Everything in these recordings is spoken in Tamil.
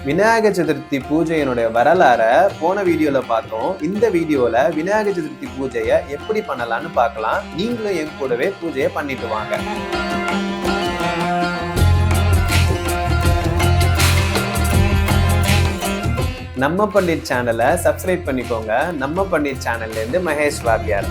விநாயகர் சதுர்த்தி பூஜையினுடைய வரலாற போன வீடியோல பார்த்தோம். இந்த வீடியோல விநாயகர் சதுர்த்தி பூஜையை எப்படி பண்ணலாம்னு பார்க்கலாம். நீங்களும் என் கூடவே பூஜையை பண்ணிட்டு வாங்க. நம்ம பண்டிட் சேனலை சப்ஸ்கிரைப் பண்ணிக்கோங்க. நம்ம பண்டிட் சேனல்ல இருந்து மகேஷ் வாத்தியார்.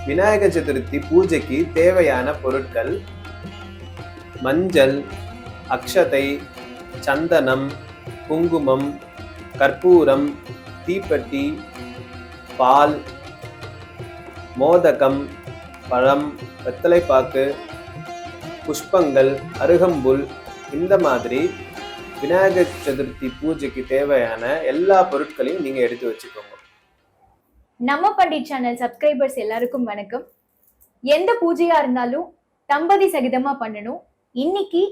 விநாயகர் சதுர்த்தி பூஜைக்கு தேவையான பொருட்கள்: மஞ்சள், அக்ஷதை, சந்தனம், குங்குமம், கற்பூரம், தீப்பெட்டி, பால், மோதகம், பழம், வெத்தலைப்பாக்கு, புஷ்பங்கள், அருகம்புல். இந்த மாதிரி விநாயகர் சதுர்த்தி பூஜைக்கு தேவையான எல்லா பொருட்களையும் நீங்க எடுத்து வச்சுக்கோங்க. நம்ம பண்டிட் சேனல் சப்ஸ்கிரைபர்ஸ் எல்லாருக்கும் வணக்கம். எந்த பூஜையா இருந்தாலும் தம்பதி சகிதமா பண்ணணும். இன்னைக்கு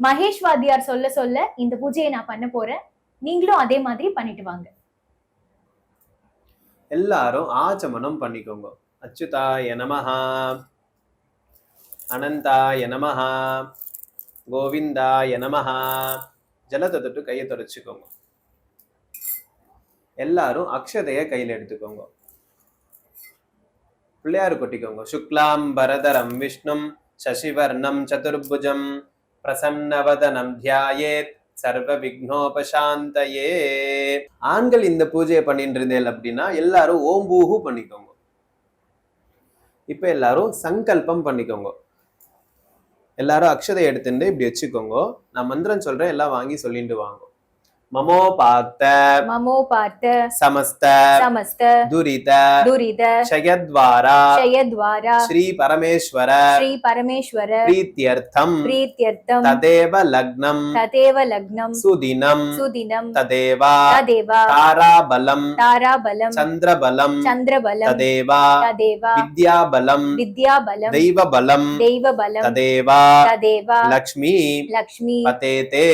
மகேஷ் வாத்தியார் சொல்ல சொல்ல இந்த பூஜையை நான் பண்ண போறேன். நீங்களும் அதே மாதிரி பண்ணிட்டு வாங்க. எல்லாரும் ஆச்சமனம் பண்ணிக்கோங்க. அச்சுதாய நமஹா, அனந்தாய நமஹா, கோவிந்தாய நமஹா. ஜலத்தை தொட்டு கையை தொடச்சுக்கோங்க. எல்லாரும் அக்ஷதைய கையில எடுத்துக்கோங்க. பிள்ளையாரு கொட்டிக்கோங்க. சுக்லாம் பரதரம் விஷ்ணும் சசிவர்ணம் சதுர்புஜம் பிரசன்னவதனம் தியாயேத் சர்வ விக்னோபசாந்தயே. ஆண்கள் இந்த பூஜையை பண்ணிட்டு இருந்தேன் அப்படின்னா எல்லாரும் ஓம் பூஹு பண்ணிக்கோங்க. இப்ப எல்லாரும் சங்கல்பம் பண்ணிக்கோங்க. எல்லாரும் அக்ஷதை எடுத்துட்டு இப்படி வச்சுக்கோங்க. நான் மந்திரம் சொல்றேன், எல்லாம் வாங்கி சொல்லிட்டு வாங்க. மமோபாத்த சமஸ்த துரித க்ஷயத்வாரா ஸ்ரீ பரமேஸ்வர பிரீத்யர்த்தம் ததேவ லக்னம் சுதினம் ததேவ தாராபலம் சந்திரபலம் ததேவ வித்யாபலம் தெய்வபலம் ததேவ லக்ஷ்மி பதேதே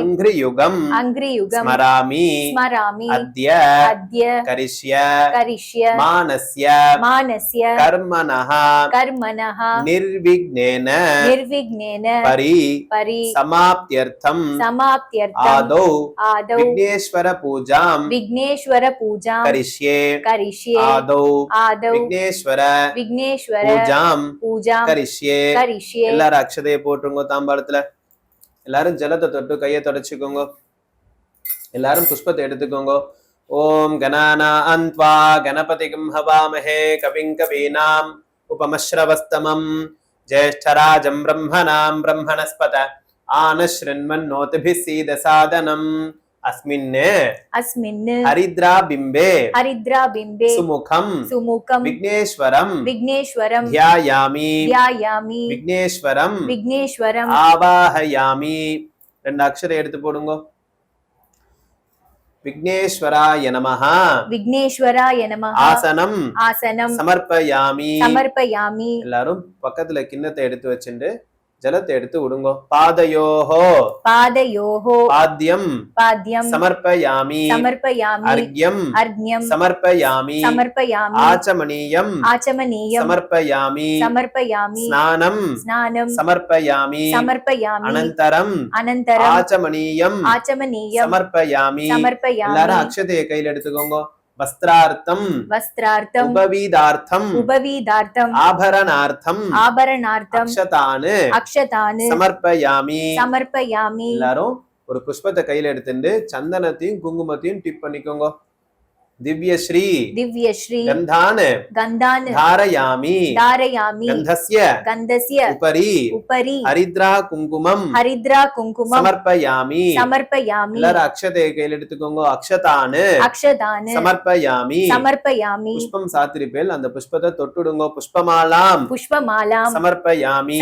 அங்கிரியுகம் ஸ்மராமி அத்ய கரிஷ்ய மானஸ்ய கர்மணஹ நிர்விக்னேன பரி சமாப்த்யர்த்தம் ஆதௌ விக்னேஸ்வர பூஜாம் கரிஷ்யே ஆதௌ விக்னேஸ்வர பூஜாம் கரிஷ்யே. எல்லாரும் அக்ஷதையை போட்டுருங்க. தாம்பாளத்துல எல்லாரும் ஜலத்தை தொட்டு கையை தொடச்சுக்கோங்க. எல்லாரும் புஷ்பத்தை எடுத்துக்கோங்க. ஓம் கணானாந்த்வா கணபதிகம் ஹவாமஹே கவிம் கவீனாம் உபமஸ்ரவஸ்தமம் ஜேஷ்டராஜம் பிரம்மணாம் பிரம்மணஸ்பத ஆனஸ்ருண்வன்னோதிபிः சீதசாதனம். அஸ்மின் ஹரித்ரா பிம்பே சுமுகம் விக்னேஸ்வரம் தியாயாமி விக்னேஸ்வரம் ஆவாஹயாமி. ரெண்டு அக்ஷரம் எடுத்து போடுங்க. விக்னேஸ்வராய நமஹ ஆசனம் சமர்ப்பயாமி. எல்லாரும் பக்கத்துல கிண்ணத்தை எடுத்து வச்சுட்டு ஜலத்தை எடுத்து விடுங்க. பாதயோஹோ பாத்யம் சமர்ப்பயாமி. அர்க்யம் சமர்ப்பயாமி. ஆச்சமனீயம் சமர்ப்பயாமி. ஸ்நானம் சமர்ப்பயாமி. அனந்தரம் ஆச்சமனீயம் சமர்ப்பயாமி. எல்லாரும் அக்ஷதையை கையில் எடுத்துக்கோங்க. வஸ்திரார்த்தம் உபவீதார்த்தம் ஆபரணார்த்தம் அக்ஷதானு சமர்ப்பயாமி. எல்லாரும் ஒரு புஷ்பத்தை கையில எடுத்துட்டு சந்தனத்தையும் குங்குமத்தையும் டிப் பண்ணிக்கோங்க. திவ்யஸ்ரீ கந்தான தாரயாமி. கந்தஸ்ய உபரி ஹரித்ரா குங்குமம் சமர்ப்பயாமி. எல்லாரும் அக்ஷதையை கையில் எடுத்துக்கோங்க. அக்ஷதானு சமர்ப்பயாமி. புஷ்பம் சாத்திரிப்பேல் அந்த புஷ்பத்தை தொட்டுடுங்க. புஷ்பமாலாம் சமர்ப்பயாமி.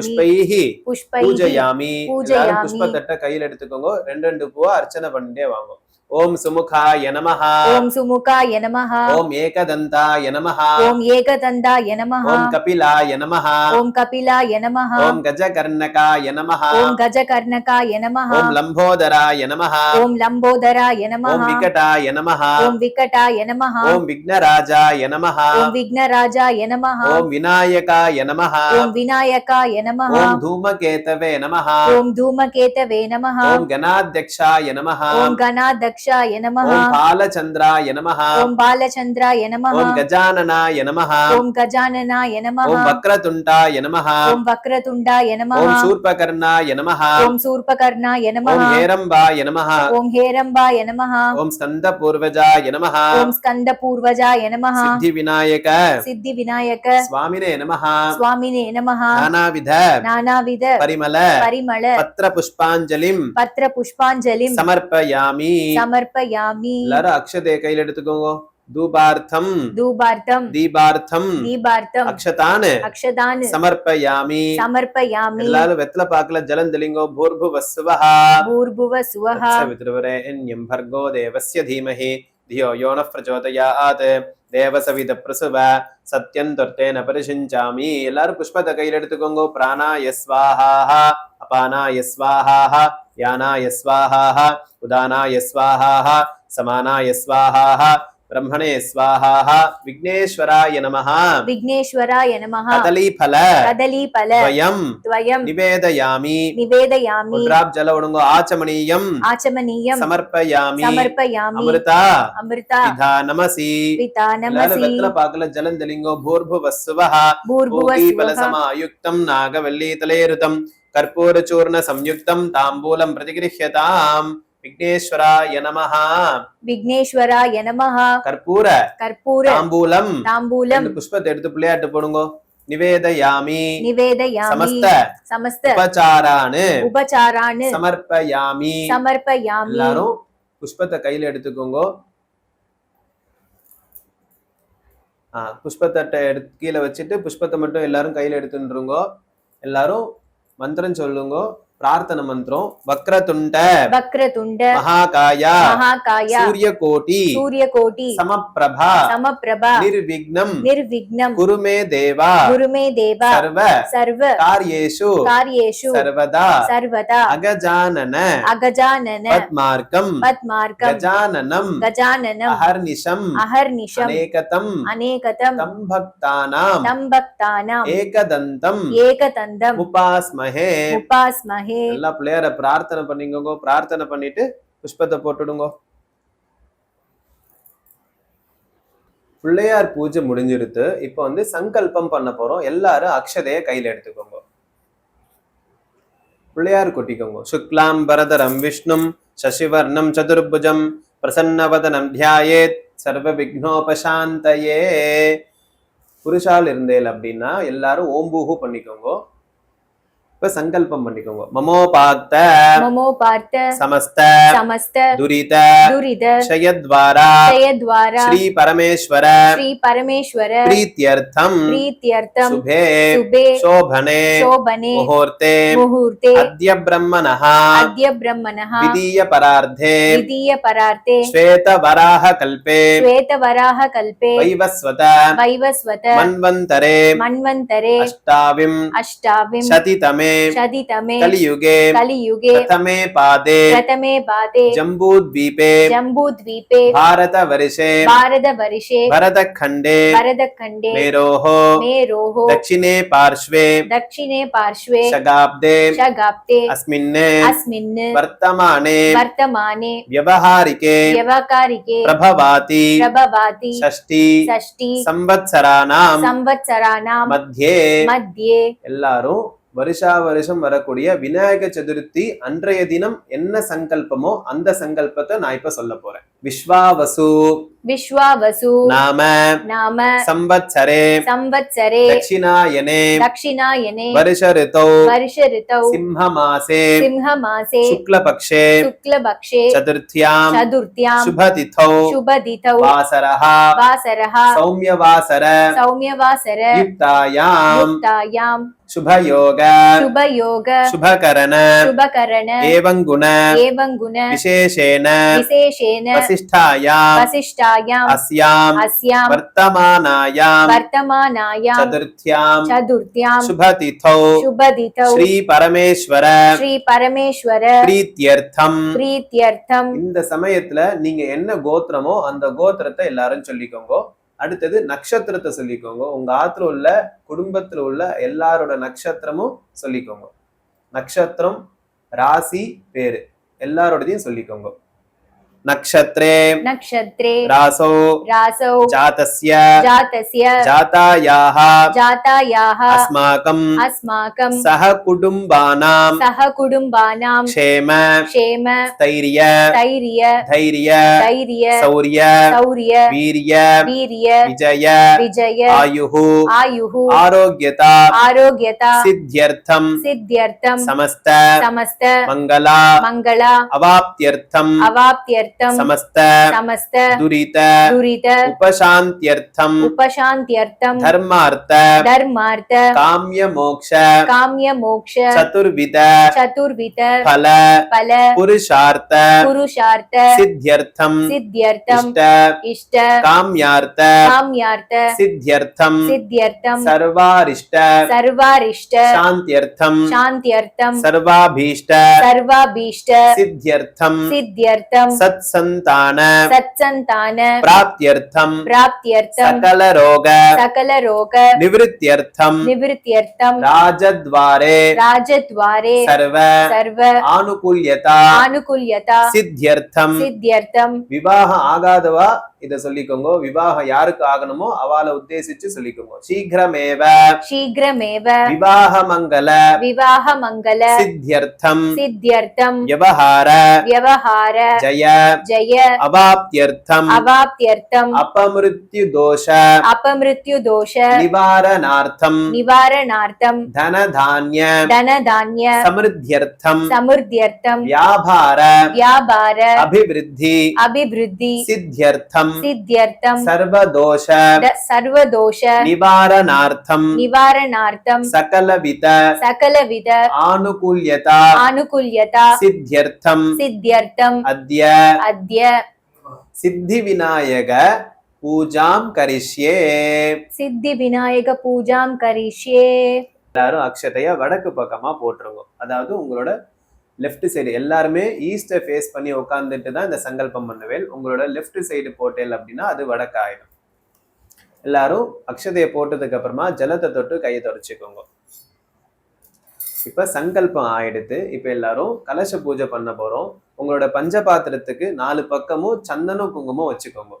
புஷ்பைஹி பூஜயாமி. எல்லாரும் புஷ்பத்தட்டை கையில் எடுத்துக்கோங்க. ரெண்டு பூவா அர்ச்சனை பண்ணிட்டே வாங்க. ஓம் சுமுகாய நமஹ ஓம் சுமுகாய நமஹ ஓம் ஏகதந்தாய நமஹ ஓம் ஏகதந்தாய நமஹ ஓம் கபிலாய நமஹ ஓம் கபிலாய நமஹ ஓம் கஜகர்ணகாய நமஹ ஓம் கஜகர்ணகாய நமஹ ஓம் லம்போதராய நமஹ ஓம் லம்போதராய நமஹ ஓம் விகடாய நமஹ ஓம் விகடாய நமஹ ஓம் விக்னராஜாய நமஹ ஓம் விக்னராஜாய நமஹ ஓம் விநாயகாய நமஹ ஓம் விநாயகாய நமஹ ஓம் தூமகேதவே நமஹ ஓம் தூமகேதவே நமஹ ஓம் கணாத்யக்ஷாய நமஹ ஓம் கணாதக்ஷாய நமஹ ஓம் பாலச்சந்திராய நமஹ ஓம் பாலச்சந்திராய நமஹ ஓம் கஜானனாய நமஹ ஓம் கஜானனாய நமஹ ஓம் வக்ரதுண்டாய நமஹ ஓம் வக்ரதுண்டாய நமஹ ஓம் சூர்பகர்ணாய நமஹ ஓம் சூர்பகர்ணாய நமஹ ஓம் ஹேரம்பாய நமஹ ஓம் ஹேரம்பாய நமஹ ஓம் ஸ்கந்தபூர்வஜாய நமஹ ஓம் ஸ்கந்த பூர்வஜாய நமஹ சித்தி விநாயக சித்தி விநாயக சுவாமினே நமஹ சுவாமினே நமஹ நானாவித நானாவித பரிமள பரிமள பத்ர புஷ்பாஞ்சலிம் பத்ர புஷ்பாஞ்சலிம் சமர்ப்பயாமி சமர்ப்பயாமி எல்லாரும் அக்ஷதே கையில எடுத்துக்கோங்க தூபார்த்தம் தூபார்த்தம் தீபார்த்தம் தீபார்த்தம் அக்ஷதானு அக்ஷதான் சமர்ப்பயாமி சமர்ப்பயாமி எல்லாரும் வெத்தல பாக்கல ஜலம் தெளிங்கோ பூர்புவஸ்வஹ பூர்புவ சுவஹ சவித்ருவரேண்யம் भर्गो देवस्य धीमहि धियो यो नः प्रचोदयात् தேவசவித பிரசுவ சத்யம் தொர்த்தேன பரிசிஞ்சாமி எல்லாரும் புஷ்பத்தை கையில் எடுத்துக்கோங்க பிராணாய ஸ்வாஹா அபானாய ஸ்வாஹா யானாய ஸ்வாஹா உதானாய ஸ்வாஹா சமானாய ஸ்வாஹா பிரம்மணே ஸ்வாஹா விக்னேஸ்வராய நமஹ விக்னேஸ்வராய நமஹ கதலீபல கதலீபல துவயம் துவயம் நிவேதயாமி நிவேதயாமி டிராப் ஜல விடுங்க ஆச்சமணியம் ஆச்சமனீயம் சமர்ப்பயாமி சமர்ப்பயாமி அமிர்தா அமிர்தா விதானமசி விதானமசி எல்லாரும் வெத்தல பாக்கல ஜலம் தெளிங்கோ பூர்புவஸ்வஹ பூர்புவ பூகீபல சுவஹ சமாயுக்தம் நாகவல்லீதலேருதம் கற்பூர சூர்ண சம்யுக்தம் தாம்பூலம் பிரதிகிருஹ்யதாம் விக்னேஸ்வராய நமஹ விக்னேஸ்வராய நமஹ கற்பூர கற்பூர தாம்பூலம் தாம்பூலம் ரெண்டு புஷ்பத்தை எடுத்து பிள்ளையாட்டு போடுங்க நிவேதயாமி நிவேதயாமி சமஸ்த சமஸ்த உபசாரானு உபசாரானு சமர்ப்பயாமி சமர்ப்பயாமி எல்லாரும் புஷ்பத்தை கையில எடுத்துக்கோங்க புஷ்பத்தட்டை எடுத்து கீழே வச்சுட்டு புஷ்பத்தை மட்டும் எல்லாரும் கையில எடுத்துருங்க எல்லாரும் மந்திரம் சொல்லுங்க பிரார்த்தன மந்திரம் வக்ரதுண்ட வக்ரதுண்ட மகாகாய மகாகாய சூரியகோட்டி சூரியகோட்டி சமப்பிரபா சமப்பிரபா நிர்விக்னம் நிர்விக்னம் குருமே தேவா குருமே தேவா சர்வ சர்வ காரியேஷு காரியேஷு சர்வதா சர்வதா அகஜானன அகஜானன பத்மார்க்கம் பத்மார்க்கம் கஜானனம் கஜானனம் அஹர்நிஷம் அஹர்நிஷம் அநேகதம் அநேகதம் தம் பக்தானாம் தம் பக்தானாம் ஏகதந்தம் ஏகதந்தம் உபாஸ்மஹே உபாஸ்மஹே எல்லா பிள்ளையார பிரார்த்தனை பண்ணிக்கோங்க பிரார்த்தனை பண்ணிட்டு புஷ்பத்தை போட்டுடுங்க பிள்ளையார் பூஜை முடிஞ்சிருத்து இப்ப வந்து சங்கல்பம் பண்ண போறோம் எல்லாரும் அக்ஷதைய கையில எடுத்துக்கோங்க பிள்ளையார் கொட்டிக்கோங்க சுக்லாம் பரதரம் விஷ்ணும் சசிவர்ணம் சதுர்புஜம் பிரசன்னவதனம் தியாயேத் சர்வ விக்னோபசாந்தயே புருஷால் இருந்தேல் அப்படின்னா எல்லாரும் ஓம்பூஹு பண்ணிக்கோங்க இப்ப சங்கல்பம் பண்ணிக்கோங்க மமோபாக்த மமோபார்த்த சமஸ்த சமஸ்த துரித துரித க்ஷயத்வாரா ஜெயத்வாரா ஸ்ரீ பரமேஸ்வர ஸ்ரீ பரமேஸ்வர பிரீத்யர்த்தம் பிரீத்யர்த்தம் சுபே சுபே சோபனே சோபனே முகூர்த்தே முகூர்த்தே அத்ய பிரம்மணः அத்ய பிரம்மணः விதீய பரார்த்தே விதீய பரார்த்தே ஸ்வேத வராஹ கல்பே ஸ்வேதவராக கல்பே வைவஸ்வத வைவஸ்வத மன்வந்தரே மன்வந்தரே அஷ்டாவிம் அஷ்டாவிம் சதிதமே शदितमे कलियुगे कलियुगे प्रथमे पादे प्रथमे पादे जम्बूद्वीपे जम्बूद्वीपे भारतवर्षे भारतवर्षे भरतखण्डे भरतखण्डे मेरोः मेरोः दक्षिणे पार्श्वे दक्षिणे पार्श्वे शगाब्दे शगाब्दे अस्मिन् अस्मिन् वर्तमाने वर्तमाने व्यवहारिके व्यवहारिके प्रभवाति प्रभवाति षष्ठी षष्ठी संवत्सराणां संवत्सराणां मध्ये मध्ये எல்லாரும் வருஷா வருஷம் வரக்கூடிய விநாயக சதுர்த்தி அன்றைய தினம் என்ன சங்கல்பமோ அந்த சங்கல்பத்தை நான் இப்ப சொல்ல போறேன் விஸ்வாவசு विश्वावसु நாம नाम संवत्सरे संवत्सरे दक्षिणायने दक्षिणायने वर्ष ऋतौ वर्ष ऋतौ सिंहमासे सिंहमासे शुक्लपक्षे शुक्लपक्षे चतुर्थ्यां चतुर्थ्यां शुभतिथौ शुभतिथौ वासरः वासरः सौम्यवासर सौम्यवासर युक्तायां युक्तायां शुभयोग शुभयोग शुभकरण शुभकरण एवं गुण विशेषेण वसिष्ठायां अस्यां वर्तमानायां चतुर्थ्यां शुभतिथौ श्री परमेश्वर प्रीत्यर्थम இந்த சமயத்துல நீங்க என்ன கோத்திரமோ அந்த கோத்திரத்தை எல்லாரும் சொல்லிக்கோங்க. அடுத்தது நட்சத்திரத்தை சொல்லிக்கோங்க. உங்க ஆத்துல உள்ள குடும்பத்துல உள்ள எல்லாரோட நட்சத்திரமும் சொல்லிக்கோங்க. நட்சத்திரம், ராசி, பேரு எல்லாரோடதையும் சொல்லிக்கோங்க. नक्षत्रे रासौ जातस्य जातायाः अस्माकं सह कुटुम्बानां क्षेम स्थैर्य धैर्य शौर्य वीर्य विजय आयुः आरोग्यता सिद्ध्यर्थं समस्त मंगला अवाप्त्यर्थं समस्त दुरित उपशान्त्यर्थं धर्मार्थ काम्य मोक्ष चतुर्विध फल पुरुषार्थ सिद्ध्यर्थं इष्ट काम्यार्थ सिद्ध्यर्थं सर्वारिष्ट शान्त्यर्थं सर्वाभीष्ट सिद्ध्यर्थं सत्संतान प्राप्त्यर्थम सकल रोग निवृत्त्यर्थम राजद्वारे सर्व आनुकूल्यता सिद्ध्यर्थम विवाह आगादवा இத சொல்லிக்கோங்க. விவாகம் யாருக்கு ஆகணுமோ அவளை உத்தேசிச்சு சொல்லிக்கோங்க. சீக்கிரமேவ விவாக மங்கள சித்யர்த்தம் விவஹார ஜய அவாப்த்யர்த்தம் अपमृत्यु दोष निवारणार्थम धन धान्य समृद्ध्यर्थम व्यापार अभिवृद्धि सिद्ध्यर्थम सर्वदोष निवारणार्थम सकलविध आनुकूल्यता सिद्ध्यर्थम अद्य सिद्धि विनायक पूजाम करिष्ये எல்லாரும் அக்ஷதைய வடக்கு பக்கமா போட்டுருங்க. அதாவது உங்களோட லெஃப்ட் சைடு எல்லாருமே ஈஸ்டை ஃபேஸ் பண்ணி உட்காந்துட்டு தான் இந்த சங்கல்பம் பண்ணுவேன். உங்களோட லெஃப்ட் சைடு போட்டேல் அப்படின்னா அது வடக்கு ஆயிடும். எல்லாரும் அக்ஷதையை போட்டதுக்கு அப்புறமா ஜலத்தை தொட்டு கையை தொடச்சிக்கோங்க. இப்ப சங்கல்பம் ஆயிடுத்து. இப்ப எல்லாரும் கலச பூஜை பண்ண போறோம். உங்களோட பஞ்சபாத்திரத்துக்கு 4 பக்கமும் சந்தனம் குங்குமம் வச்சுக்கோங்க.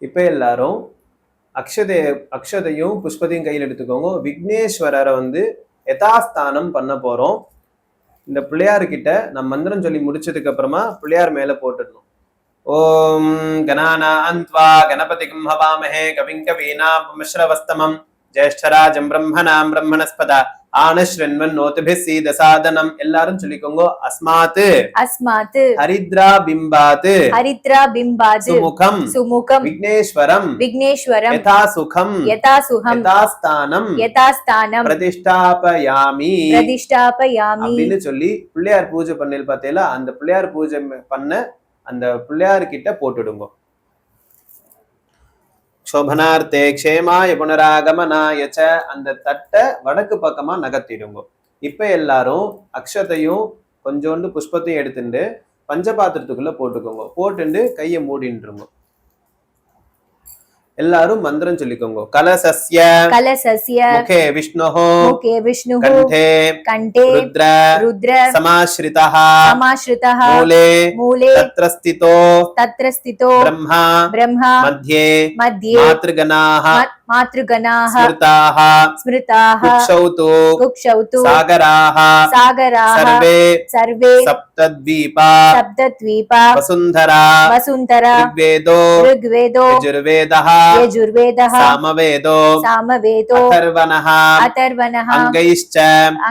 இப்ப எல்லாரும் அக்ஷதையும் புஷ்பத்தையும் கையில் எடுத்துக்கோங்க. விக்னேஸ்வரரை யதாஸ்தானம் பண்ண போறோம். இந்த பிள்ளையார்கிட்ட நம்ம மந்திரம் சொல்லி முடிச்சதுக்கு அப்புறமா பிள்ளையார் மேல போட்டுடணும். ஓம் கணானாந்த்வா கணபதிம் ஹவாமஹே கவிம் கவீனாமுஷ்ரவஸ்தமம் ஜேஷ்டராஜம் பிரம்மணாம் பிரம்மணஸ்பத ஆனஸ்ரன்வன்னோதிபிஸ் சீதசாதனம். எல்லாரும் சொல்லிக்கோங்க. அஸ்மாத் ஹரித்ரா பிம்பாத் சுமுகம் விக்னேஸ்வரம் யதா சுகம் யதாஸ்தானம் பிரதிஷ்டாபயாமி அப்படின்னு சொல்லி பிள்ளையார் பூஜை பண்ணல பார்த்தேல, அந்த பிள்ளையார் பூஜை பண்ண அந்த பிள்ளையார் கிட்ட போட்டுடுங்க. சோபனார்த்தே க்ஷேமாய புனராகமனாய ச அந்த தட்டை வடக்கு பக்கமா நகர்த்திடுங்க. இப்ப எல்லாரும் அக்ஷதையும் கொஞ்சோண்டு புஷ்பத்தையும் எடுத்துட்டு பஞ்சபாத்திரத்துக்குள்ள போட்டுக்கோங்க. போட்டுண்டு கையை மூடின்றுங்க. எல்லாரும் மந்திரம் சொல்லிக்கோங்க. கலசஸ்ய முகே விஷ்ணுஹோ கண்டே ருத்ர சமாஸ்ரிதஹ மூலே தத்ர ஸ்திதோ பிரம்மா மத்யே மாத்ருகணாஹ मातृगणाः स्मृताः स्मृताः कुक्षौतु कुक्षौतु सागराः सागराः सर्वे सर्वे सप्तद्वीपा सप्तद्वीपा वसुन्धरा वसुन्धरा ऋग्वेदो ऋग्वेदो यजुर्वेदः यजुर्वेदः सामवेदो सामवेदो अथर्वणः अथर्वणः अंगैश्च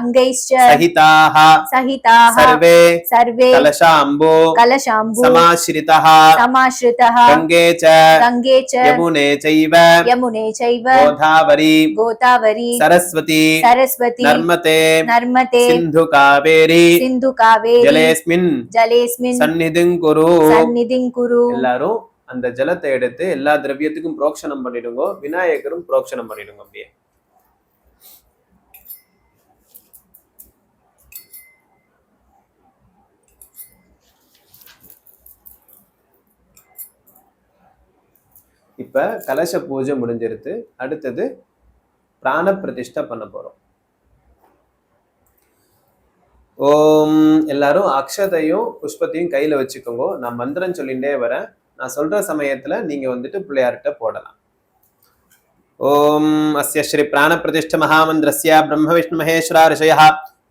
अंगैश्च सहिताः सहिताः सर्वे सर्वे कलशाम्बो कलशाम्बु समाश्रितः समाश्रितः गंगे च गंगे च यमुने चैव यमुने चैव गोदावरी गोदावरी सरस्वती सरस्वती नर्मते नर्मते सिन्धु कावेरी सिन्धु कावेरी जलेस्मिन् जलेस्मिन् सन्निधिं कुरु सन्निधिं कुरु எல்லாரும் அந்த ஜலத்தை எடுத்து எல்லா திரவியத்துக்கும் புரோக்ஷனம் பண்ணிடுங்க, விநாயகரும் புரோக்ஷனம் பண்ணிடுங்க. அப்படியே இப்ப கலச பூஜை முடிஞ்சிருது. அடுத்தது பிராண பிரதிஷ்டை பண்ண போறோம். ஓம் எல்லாரும் அக்ஷதையும் புஷ்பத்தையும் கையில வச்சுக்கோங்க. நான் மந்திரம் சொல்லிட்டே வரேன். நான் சொல்ற சமயத்துல நீங்க வந்துட்டு பிள்ளையார்கிட்ட போடலாம். ஓம் அஸ்ய ஸ்ரீ பிராண பிரதிஷ்ட மகாமந்திரஸ்ய பிரம்ம விஷ்ணு மகேஸ்வர ரிஷயः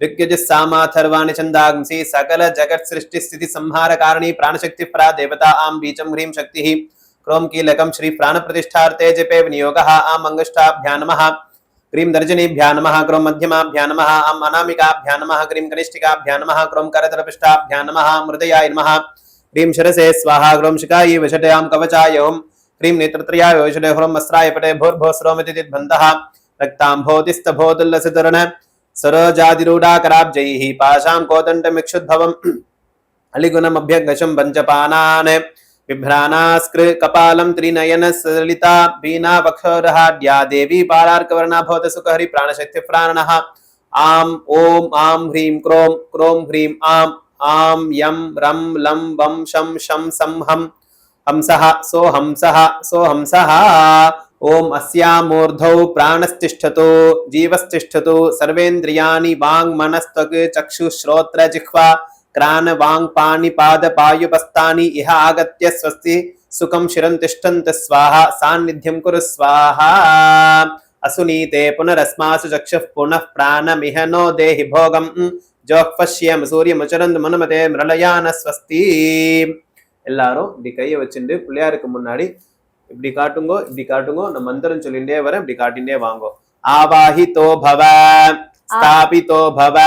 ऋग्यजुः सामाथर्वाणि छन्दांसि सकल जगत् सृष्टि स्थिति संहार कारणी प्राणशक्ति परा देवता आम बीजं ह्रीं शक्तिः क्रोम कीलकं श्री प्राण प्रतिष्ठार्थे जपे विनियोगः आम अंगुष्ठाभ्यां नमः क्रीं दर्जनीभ्यां नमः क्रोम मध्यमाभ्यां नमः आम अनामिकाभ्यां नमः क्रीं कनिष्ठिकाभ्यां नमः क्रोम करतलपिष्ठाभ्यां नमः मृदयाय नमः क्रीं शिरसे स्वाहा क्रोम शिखायै वषट्यां कवचाय ओम क्रीं नेत्रत्रयाय वषटे ह्रों वस्त्राय पटे भूर्भुवस्रोमिति दिद्बन्धः रक्ताम्भोतिस्तभोदुल्लसितरण सरोजादिरूढाकराब्जैः पाशां कोदण्डमिक्षुद्भवम् अलिगुणमभ्यगशं पञ्चपानान् बिभ्राणास्कृ कपालं त्रिनयन सलिता बीना वक्षोरहाढ्या देवी पालार्कवर्णा भवत सुखहरि प्राणशक्तिप्राणनः आम ओम आम ह्रीं क्रोम क्रोम ह्रीं आम आम यम रम लं वं शं शं सं हं हंसः सो हंसः ओम अस्यामूर्धौ प्राणस्तिष्ठतु जीवस्तिष्ठतु सर्वेन्द्रियाणि वाङ् मनस्त्वक् चक्षु श्रोत्र जिह्वा क्राण वाङ् पाणि पाद पायुपस्तानि इह आगत्य स्वस्ति सुखं शिरं तिष्ठन्त स्वाहा सान्निध्यं कुरु स्वाहा असुनीते पुनरस्मासु चक्षुः पुनः प्राणमिह नो देहि भोगं जोक्पश्यम सूर्यमुचरन्द मनुमते मृळयान स्वस्ति எல்லாரும் இப்படி கையை வச்சுட்டு பிள்ளையாருக்கு முன்னாடி இப்படி காட்டுங்கோ. நான் மந்திரம் சொல்லிண்டே வரேன், இப்படி காட்டிண்டே வாங்கோ. ஆவாஹிதோ பவ ஸ்தாபிதோ பவ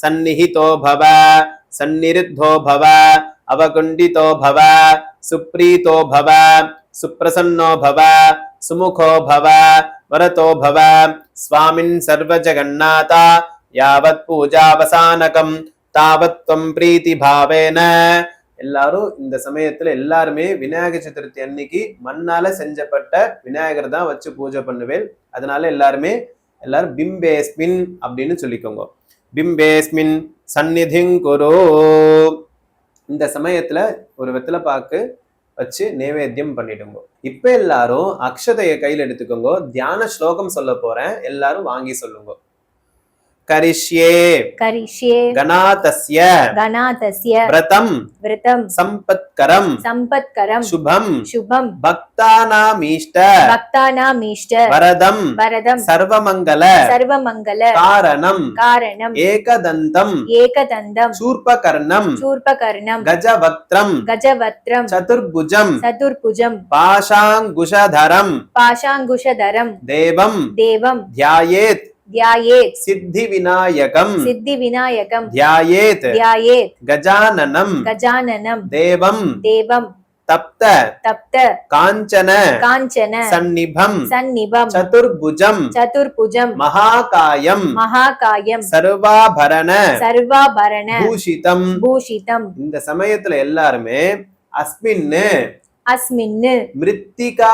சந்நிஹிதோ பவ சந்நிருத்தோ பவ அவகுண்டிதோ பவ சுப்ரீதோ பவ சுப்ரசன்னோ பவ சுமுகோ பவ வரதோ பவ ஸ்வாமின் சர்வஜகன்னாத யாவத் பூஜாவசானகம் தாவத் த்வம் பிரீதி பாவேன. எல்லாரும் இந்த சமயத்துல எல்லாருமே விநாயகர் சதுர்த்தி அன்னைக்கு மண்ணால செஞ்சப்பட்ட விநாயகர் தான் வச்சு பூஜை பண்ணுவேன். அதனால எல்லாரும் பிம்பேஸ்மின் அப்படின்னு சொல்லிக்கோங்க. பிம்பேஸ்மின் சந்நிதிங் குரு. இந்த சமயத்துல ஒரு வெத்தலை பாக்கு வச்சு நைவேத்தியம் பண்ணிடுங்க. இப்ப எல்லாரும் அக்ஷதைய கையில எடுத்துக்கோங்க. தியான ஸ்லோகம் சொல்ல போறேன், எல்லாரும் வாங்கி சொல்லுங்க. करिष्ये करिष्ये गणातस्य व्रतं संपत्करं शुभं भक्तानामीष्ट वरदं सर्वमंगल कारणं एकदन्तं शूर्पकर्णं गजवक्त्रं चतुर्भुजं पाशांकुशधरं देवं ध्यायेत् सिद्धि विनायकं ध्यायेत् गजाननं देवं तप्त कांचन सन्निभं चतुर्भुजं महाकायं सर्वाभरण भूषितं. இந்த சமயத்துல எல்லாருமே அஸ்மின் மிருத்திகா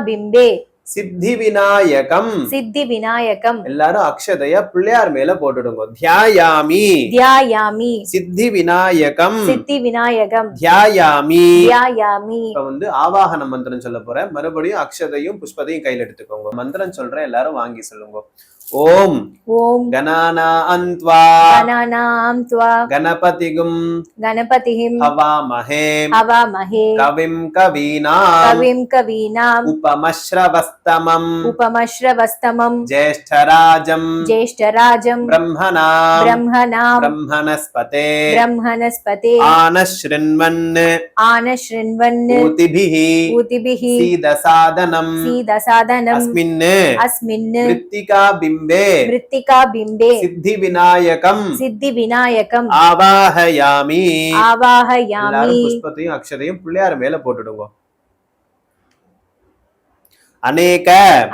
பிம்பே சித்தி விநாயகம். சித்தி விநாயகம். எல்லாரும் அக்ஷதைய பிள்ளையார் மேல போட்டுடுங்க. தியாயாமி. தியாயாமி. சித்தி விநாயகம். சித்தி விநாயகம். தியாயாமி. தியாயாமி. இப்ப ஆவாகன மந்திரம் சொல்ல போறேன். மறுபடியும் அக்ஷதையும் புஷ்பதையும் கையில எடுத்துக்கோங்க. மந்திரம் சொல்றேன், எல்லாரும் வாங்கி சொல்லுங்க. ஓம் ஓம் கணானாம் த்வா கணானாம் த்வா கணபதிகும் கணபதிஹிம் ஹவாமஹே ஹவாமஹே கவிம் கவீனாம் கவிம் கவீனாம் உபமஸ்ரவஸ்தமம் உபமஸ்ரவஸ்தமம் ஜேஷ்டராஜம் ஜேஷ்டராஜம் பிரம்மணாம் பிரம்மணாம் பிரம்மணஸ்பதே பிரம்மணஸ்பதே ஆனஸ்ருண்வன் ஆனஸ்ருண்வன் ஊதிபிஹி ஊதிபிஹி சீதசாதனம் சீதசாதனம் அஸ்மின் அஸ்மின் மிருத்திகா பிம்பே மிருத்திகா பிம்பே சித்தி விநாயகம் சித்தி விநாயகம் ஆவாஹயாமி. ஆவாஹயாமி. எல்லாரும் புஷ்பத்தையும் அக்ஷதையும் பிள்ளையார் மேல போட்டுடுங்க. அநேக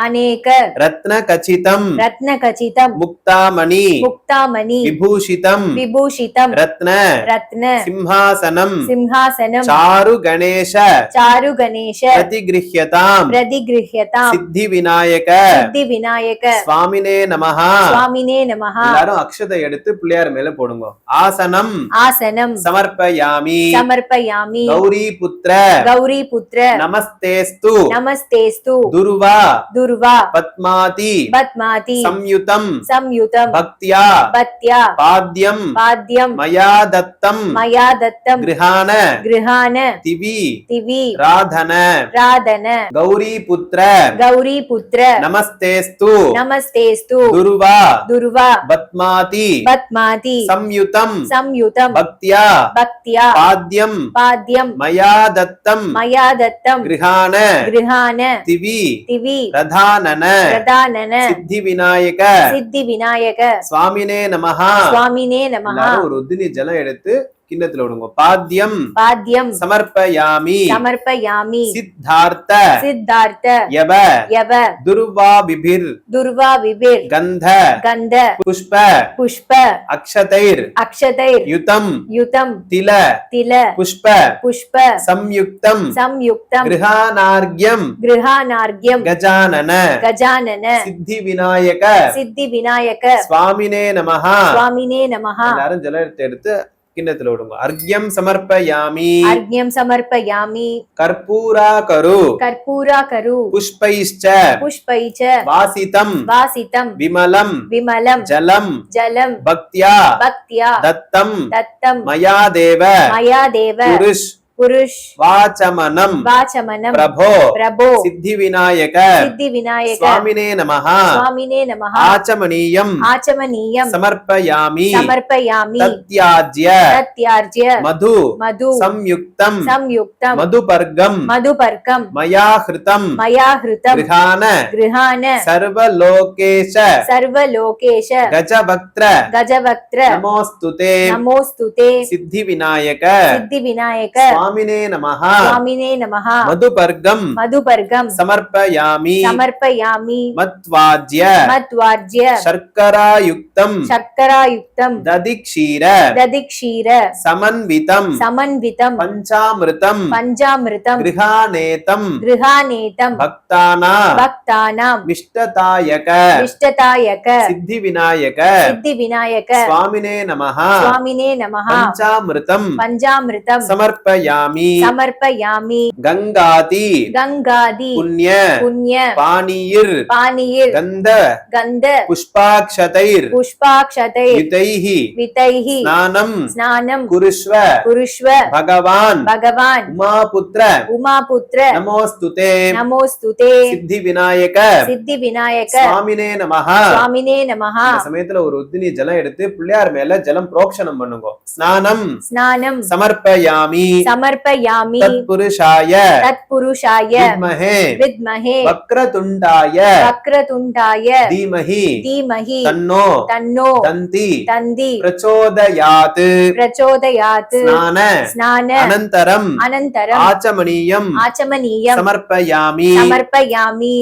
அநேக ரத்ன கச்சிதம் ரத்ன கச்சிதம் முக்தாமணி முக்தாமணி விபூஷிதம் விபூஷிதம் ரத்ன ரத்ன சிம்ஹாசனம் சிம்ஹாசனம் சாரு கணேஷ சாரு கணேஷ பிரதிகிருஹ்யதாம் பிரதிகிருஹ்யதாம் சித்தி விநாயக சித்தி விநாயக சுவாமினே நமஹ. சுவாமினே நமஹ. எல்லாரும் அக்ஷதை எடுத்து பிள்ளையார் மேல போடுங்க. ஆசனம் ஆசனம் சமர்ப்பயாமி. சமர்ப்பயாமி. கௌரி புத்திர கௌரி புத்திர நமஸ்தேஸ்து நமஸ்தேஸ்து துர்வா துர்வா பத்மாதி பத்மாதி சம்யுதம் சம்யுதம் பக்தியா பக்த்யா பாத்யம் பாத்யம் மயா தத்தம் மயா தத்தம் கிருஹான கிருஹான திவி திவி ராதன ராதன கௌரி புத்திர கௌரி புத்திர நமஸ்தேஸ்து நமஸ்தேஸ்து துர்வா துர்வா பத்மாதி பத்மாதி சம்யுதம் சம்யுதம் பக்தியா பக்த்யா பாத்யம் பாத்யம் மயா தத்தம் மயா தத்தம் கிருஹான கிருஹான திவி திவி ரதானன பிரதானன சித்தி விநாயக சித்தி விநாயக சுவாமினே நமஹ. சுவாமினே நமஹ. எல்லாரும் ஒரு உதினி ஜலம் எடுத்து கிண்ணத்துல விடுங்க. பாத்யம் பாத்யம் சமர்ப்பயாமி. சமர்ப்பயாமி. சித்தார்த்த சித்தார்த்த யவ யவ துர்வாபிபிர் துர்வா விபிர் கந்த கந்த புஷ்ப புஷ்ப அக்ஷதைர் அக்ஷதைர் யுதம் யுதம் தில தில புஷ்ப புஷ்ப சம்யுக்தம் சம்யுக்தம் கிருஹானார்க்யம் கிருஹானார்க்யம் கஜானன கஜானன சித்தி விநாயக சித்தி விநாயக சுவாமினே நமஹ. சுவாமினே நமஹ. எல்லாரும் ஜலத்தை எடுத்து கிண்ணத்துல விடுங்க. அர்க்யம் சமர்ப்பயாமி. அர்க்யம் சமர்ப்பயாமி. கர்ப்பூரா கரு கர்ப்பூரா கரு புஷ்பைஷ்ச புஷ்பைச்ச வாசிதம் வாசிதம் விமலம் விமலம் ஜலம் ஜலம் பக்தியா பக்த்யா தத்தம் தத்தம் மயா தேவ மயா தேவ புருஷ் புருஷ் வாச்சமனம் வாச்சமனம் பிரபோ பிரபோ சித்தி விநாயக சித்தி விநாயக சுவாமினே நமஹ. சுவாமினே நமஹ. ஆச்சமனீயம் ஆச்சமனீயம் சமர்ப்பயாமி. சமர்ப்பயாமி. தத்யாஜ்ய தத்யார்ஜ்ய மது மது சம்யுக்தம் சம்யுக்தம் மதுபர்கம் மதுபர்க்கம் மயா ஹிருதம் மயா ஹிருதம் கிருஹான கிருஹான சர்வலோகேஷ சர்வலோகேஷ கஜபக்த்ர கஜவக்த்ர நமோஸ்துதே நமோஸ்துதே சித்தி விநாயக சித்தி விநாயக சுவாமினே நமஹ. சுவாமினே நமஹ. மதுபர்கம் மதுபர்கம் சமர்ப்பயாமி. சமர்ப்பயாமி. மத்வாஜ்ய மத்வார்ஜ்ய சர்க்கராயுக்தம் சர்க்கராயுக்தம் ததிக்ஷீர ததிக்ஷீர சமன்விதம் சமன்விதம் பஞ்சாமிருதம் பஞ்சாமிருதம் கிருஹாநேதம் கிருஹாநேதம் பக்தானா பக்தானாம் மிஷ்டதாயக இஷ்டதாயக சித்தி விநாயக சித்தி விநாயக சுவாமினே நமஹ. சுவாமினே நமஹ. பஞ்சாமிருதம் பஞ்சாமிருதம் சமர்ப்பயாமி. சமர்ப்பயாமி. கங்காதி கங்காதி புண்ணிய புண்ணிய பானியிர் பானியிர் கந்த கந்த புஷ்பாக்ஷதைர் புஷ்பாக்ஷதை யுதைஹி விதைஹி ஸ்நானம் ஸ்நானம் குருஷ்வ குருஷ்வ பகவான் பகவான் உமாபுத்ர உமாபுத்ர நமோஸ்துதே நமோஸ்துதே சித்தி விநாயக சித்தி விநாயக சுவாமினே நமஹ. சுவாமினே நமஹ. இந்த சமயத்துல ஒரு உத்தினி ஜலம் எடுத்து பிள்ளையார் மேல ஜலம் புரோக்ஷணம் பண்ணுங்க. ஸ்நானம் ஸ்நானம் சமர்ப்பயாமி. சமர்ப்பயாமி. தத்புருஷாய தத்புருஷாய வித்மஹே வித்மஹே வக்ரதுண்டாய வக்ரதுண்டாய தீமஹி தீமஹி தன்னோ தன்னோ தந்தி தந்தி பிரச்சோதயாத். பிரச்சோதயாத். ஸ்நான ஸ்நான அனந்தரம் அனந்தரம் ஆச்சமனீயம் ஆச்சமனீயம் சமர்ப்பயாமி. சமர்ப்பயாமி.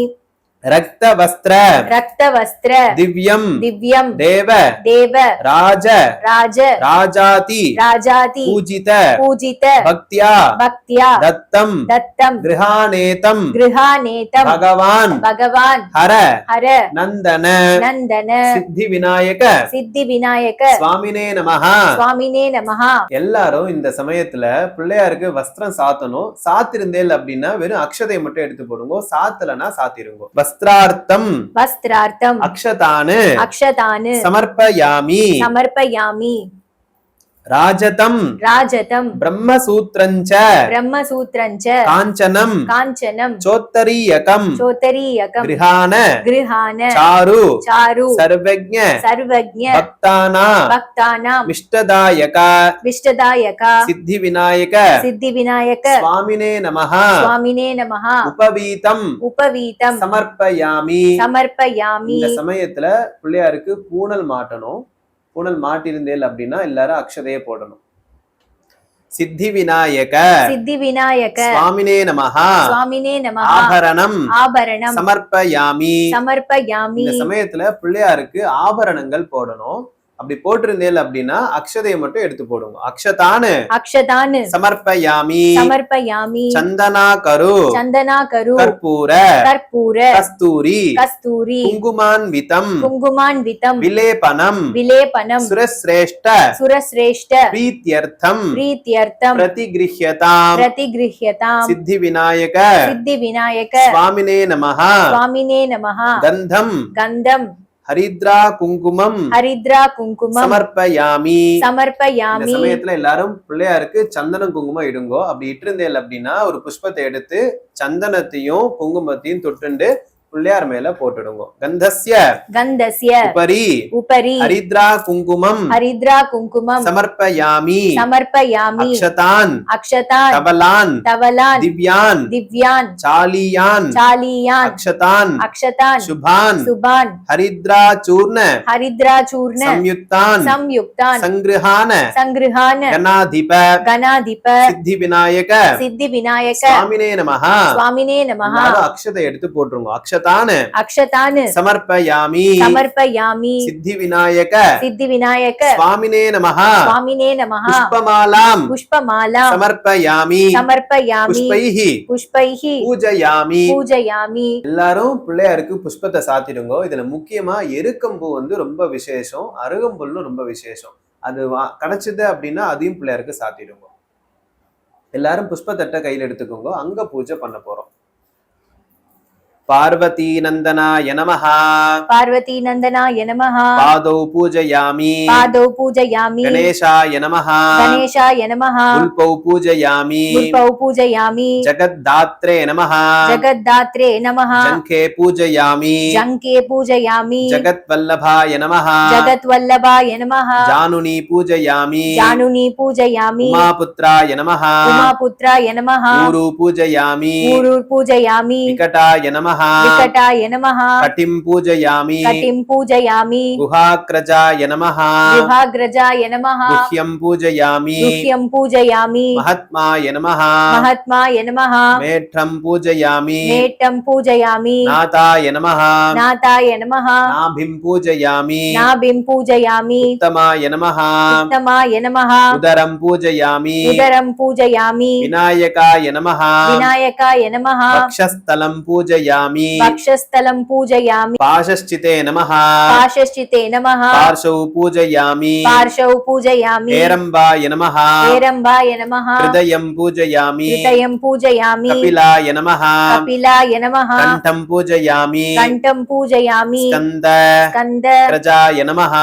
ரக்த வஸ்திர ரக்த வஸ்திர திவ்யம் திவ்யம் தேவ தேவ ராஜ ராஜ ராஜாதி ராஜாதி பூஜித பூஜித பக்தியா பக்தியா தத்தம் தத்தம் கிருஹாநேதம் கிருஹாநேதம் பகவான் பகவான் ஹர ஹர நந்தன நந்தன சித்தி விநாயக சித்தி விநாயக சுவாமினே நமஹ. சுவாமினே நமஹ. எல்லாரும் இந்த சமயத்துல பிள்ளையாருக்கு வஸ்திரம் சாத்தணும். சாத்திருந்தேல் அப்படின்னா வெறும் அக்ஷதை மட்டும் எடுத்து போடுங்க, சாத்தலனா சாத்திருங்க. வஸ்திரார்த்தம் வஸ்திரார்த்தம் அக்ஷதானு அக்ஷதானு சமர்ப்பயாமி சமர்ப்பயாமி ராஜதம் ராஜதம் பிரம்மசூத்ரஞ்ச பிரம்மசூத்ரஞ்ச காஞ்சனம் காஞ்சனம் சோத்தரீயகம் சோத்தரீயகம் கிருஹான கிருஹான சாரு சாரு சர்வஜ்ஞ சர்வஜ்ஞ பக்தானா பக்தானாம் மிஷ்டதாயக விஷ்டதாயக சித்தி விநாயக சித்தி விநாயக சுவாமினே நமஹ. சுவாமினே நமஹ. உபவீதம் உபவீதம் சமர்ப்பயாமி. சமர்ப்பயாமி. இந்த சமயத்துல பிள்ளையாருக்கு பூணல் மாட்டணும். பூணல் மாட்டிருந்தேல் அப்படின்னா எல்லாரும் அக்ஷதையை போடணும். சித்தி விநாயக சித்தி விநாயக சுவாமினே நமஹ. சுவாமினே நமஹ. ஆபரணம் ஆபரணம் சமர்ப்பயாமி. சமர்ப்பயாமி. இந்த சமயத்துல பிள்ளையாருக்கு ஆபரணங்கள் போடணும். அப்படி போட்டிருந்தேல் அப்படின்னா அக்ஷதையை மட்டும் எடுத்து போடுங்க. அக்ஷதானு அக்ஷதானு சமர்ப்பயாமி. சமர்ப்பயாமி. சந்தனா கரு சந்தனா கரு கற்பூர கற்பூர கஸ்தூரி கஸ்தூரி குங்குமான்விதம் குங்குமான்விதம் விலேபனம் விலேபனம் சுரஸ்ரேஷ்ட சுரஸ்ரேஷ்ட பிரீத்யர்த்தம் பிரீத்யர்த்தம் பிரதிகிருஹ்யதாம் பிரதிகிருஹ்யதாம் சித்தி விநாயக சித்தி விநாயக சுவாமினே நமஹ. சுவாமினே நமஹ. கந்தம் கந்தம் ஹரித்ரா குங்குமம் ஹரித்ரா குங்குமம் சமர்ப்பயாமி. இந்த சமர்ப்பயாமி. சமயத்துல எல்லாரும் பிள்ளையாருக்கு சந்தனம் குங்குமம் இடுங்கோ. அப்படி இட்டிருந்தேல் அப்படின்னா ஒரு புஷ்பத்தை எடுத்து சந்தனத்தையும் குங்குமத்தையும் தொட்டுண்டு பிள்ளையார் மேல போட்டுடுங்க. கந்தஸ்ய கந்தஸ்ய உபரி உபரி ஹரித்ரா குங்குமம் ஹரித்ரா குங்குமம் சமர்ப்பயாமி. சமர்ப்பயாமி. அக்ஷதான் அக்ஷதான் தவலான் தவலான் திவ்யான் திவ்யான் சாலியான் சாலியான் அக்ஷதான் அக்ஷதான் சுபான் சுபான் ஹரித்ரா சூர்ண ஹரித்ரா சூர்ண சம்யுக்தான் சம்யுக்தான் சங்கிருஹான சங்கிருஹான கணாதிப கணாதிப சித்தி விநாயக சித்தி விநாயக சுவாமினே நமஹ. சுவாமினே நமஹ. எல்லாரும் அக்ஷதை எடுத்து போட்டுருங்க. அக்ஷதானு அக்ஷதானு சமர்ப்பயாமி. சமர்ப்பயாமி. சித்தி விநாயக சித்தி விநாயக சுவாமினே நமஹ. சுவாமினே நமஹ. புஷ்பமாலாம் புஷ்பமாலாம் சமர்ப்பயாமி. சமர்ப்பயாமி. புஷ்பைஹி புஷ்பைஹி பூஜயாமி. பூஜயாமி. எல்லாரும் பிள்ளையாருக்கு புஷ்பத்தை சாத்திடுங்க. இதுல முக்கியமா எருக்கம்பூ ரொம்ப விசேஷம், அருகம்புல்லும் ரொம்ப விசேஷம். அது கிடைச்சது அப்படின்னா அதையும் பிள்ளையாருக்கு சாத்திடுங்க. எல்லாரும் புஷ்பத்தட்டை கையில எடுத்துக்கோங்க. அங்க பூஜை பண்ண போறோம். பார்வதி நந்தனாய நமஹ. பார்வதி நந்தனாய நமஹ. பாதௌ பூஜயாமி. பாதௌ பூஜயாமி. கணேசாய நமஹ. கணேசாய நமஹ. உல்பௌ பூஜயாமி. உல்பௌ பூஜயாமி. ஜகத்தாத்ரே நமஹ. ஜகத்தாத்ரே நமஹ. ஜங்கே பூஜயாமி. ஜங்கே பூஜயாமி. ஜகத்வல்லபாய நமஹ. ஜகத்வல்லபாய நமஹ. ஜானுனி பூஜயாமி. ஜானுனி பூஜயாமி. உமாபுத்ராய நமஹ. உமாபுத்ராய நமஹ. ஊரு பூஜயாமி. ஊரு பூஜயாமி. விகடாய நமஹ. விகடாய நமஹ. கட்டிம் பூஜயாமி. கட்டிம் பூஜயாமி. குஹாக்ரஜாய நமஹ. குஹாக்ரஜாய நமஹ. குஹ்யம் பூஜயாமி. குஹ்யம் பூஜயாமி. மகாத்மாய நமஹ. மகாத்மாய நமஹ. மேட்டம் பூஜயாமி. மேட்டம் பூஜயாமி. நாதாய நமஹ. நாதாய நமஹ. நாபிம் பூஜயாமி. நாபிம் பூஜயாமி. உத்தமாய நமஹ. உத்தமாய நமஹ. உதரம் பூஜயாமி. உதரம் பூஜயாமி. விநாயகாய நமஹ. விநாயகாய நமஹ. வக்ஷஸ்தலம் பூஜயாமி. வக்ஷஸ்தலம் பூஜயாமி. பாஷஸ்சிதே நமஹ. பாஷஸ்சிதே நமஹ. பார்ஷௌ பூஜயாமி. பார்ஷௌ பூஜயாமி. ஏரம்பாய நமஹ. ஏரம்பாய நமஹ. ஹிருதயம் பூஜயாமி. ஹிருதயம் பூஜயாமி. கபிலாய நமஹ. கபிலாய நமஹ. கண்டம் பூஜயாமி. கண்டம் பூஜயாமி. ஸ்கந்த ஸ்கந்த கிரஜாய நமஹ.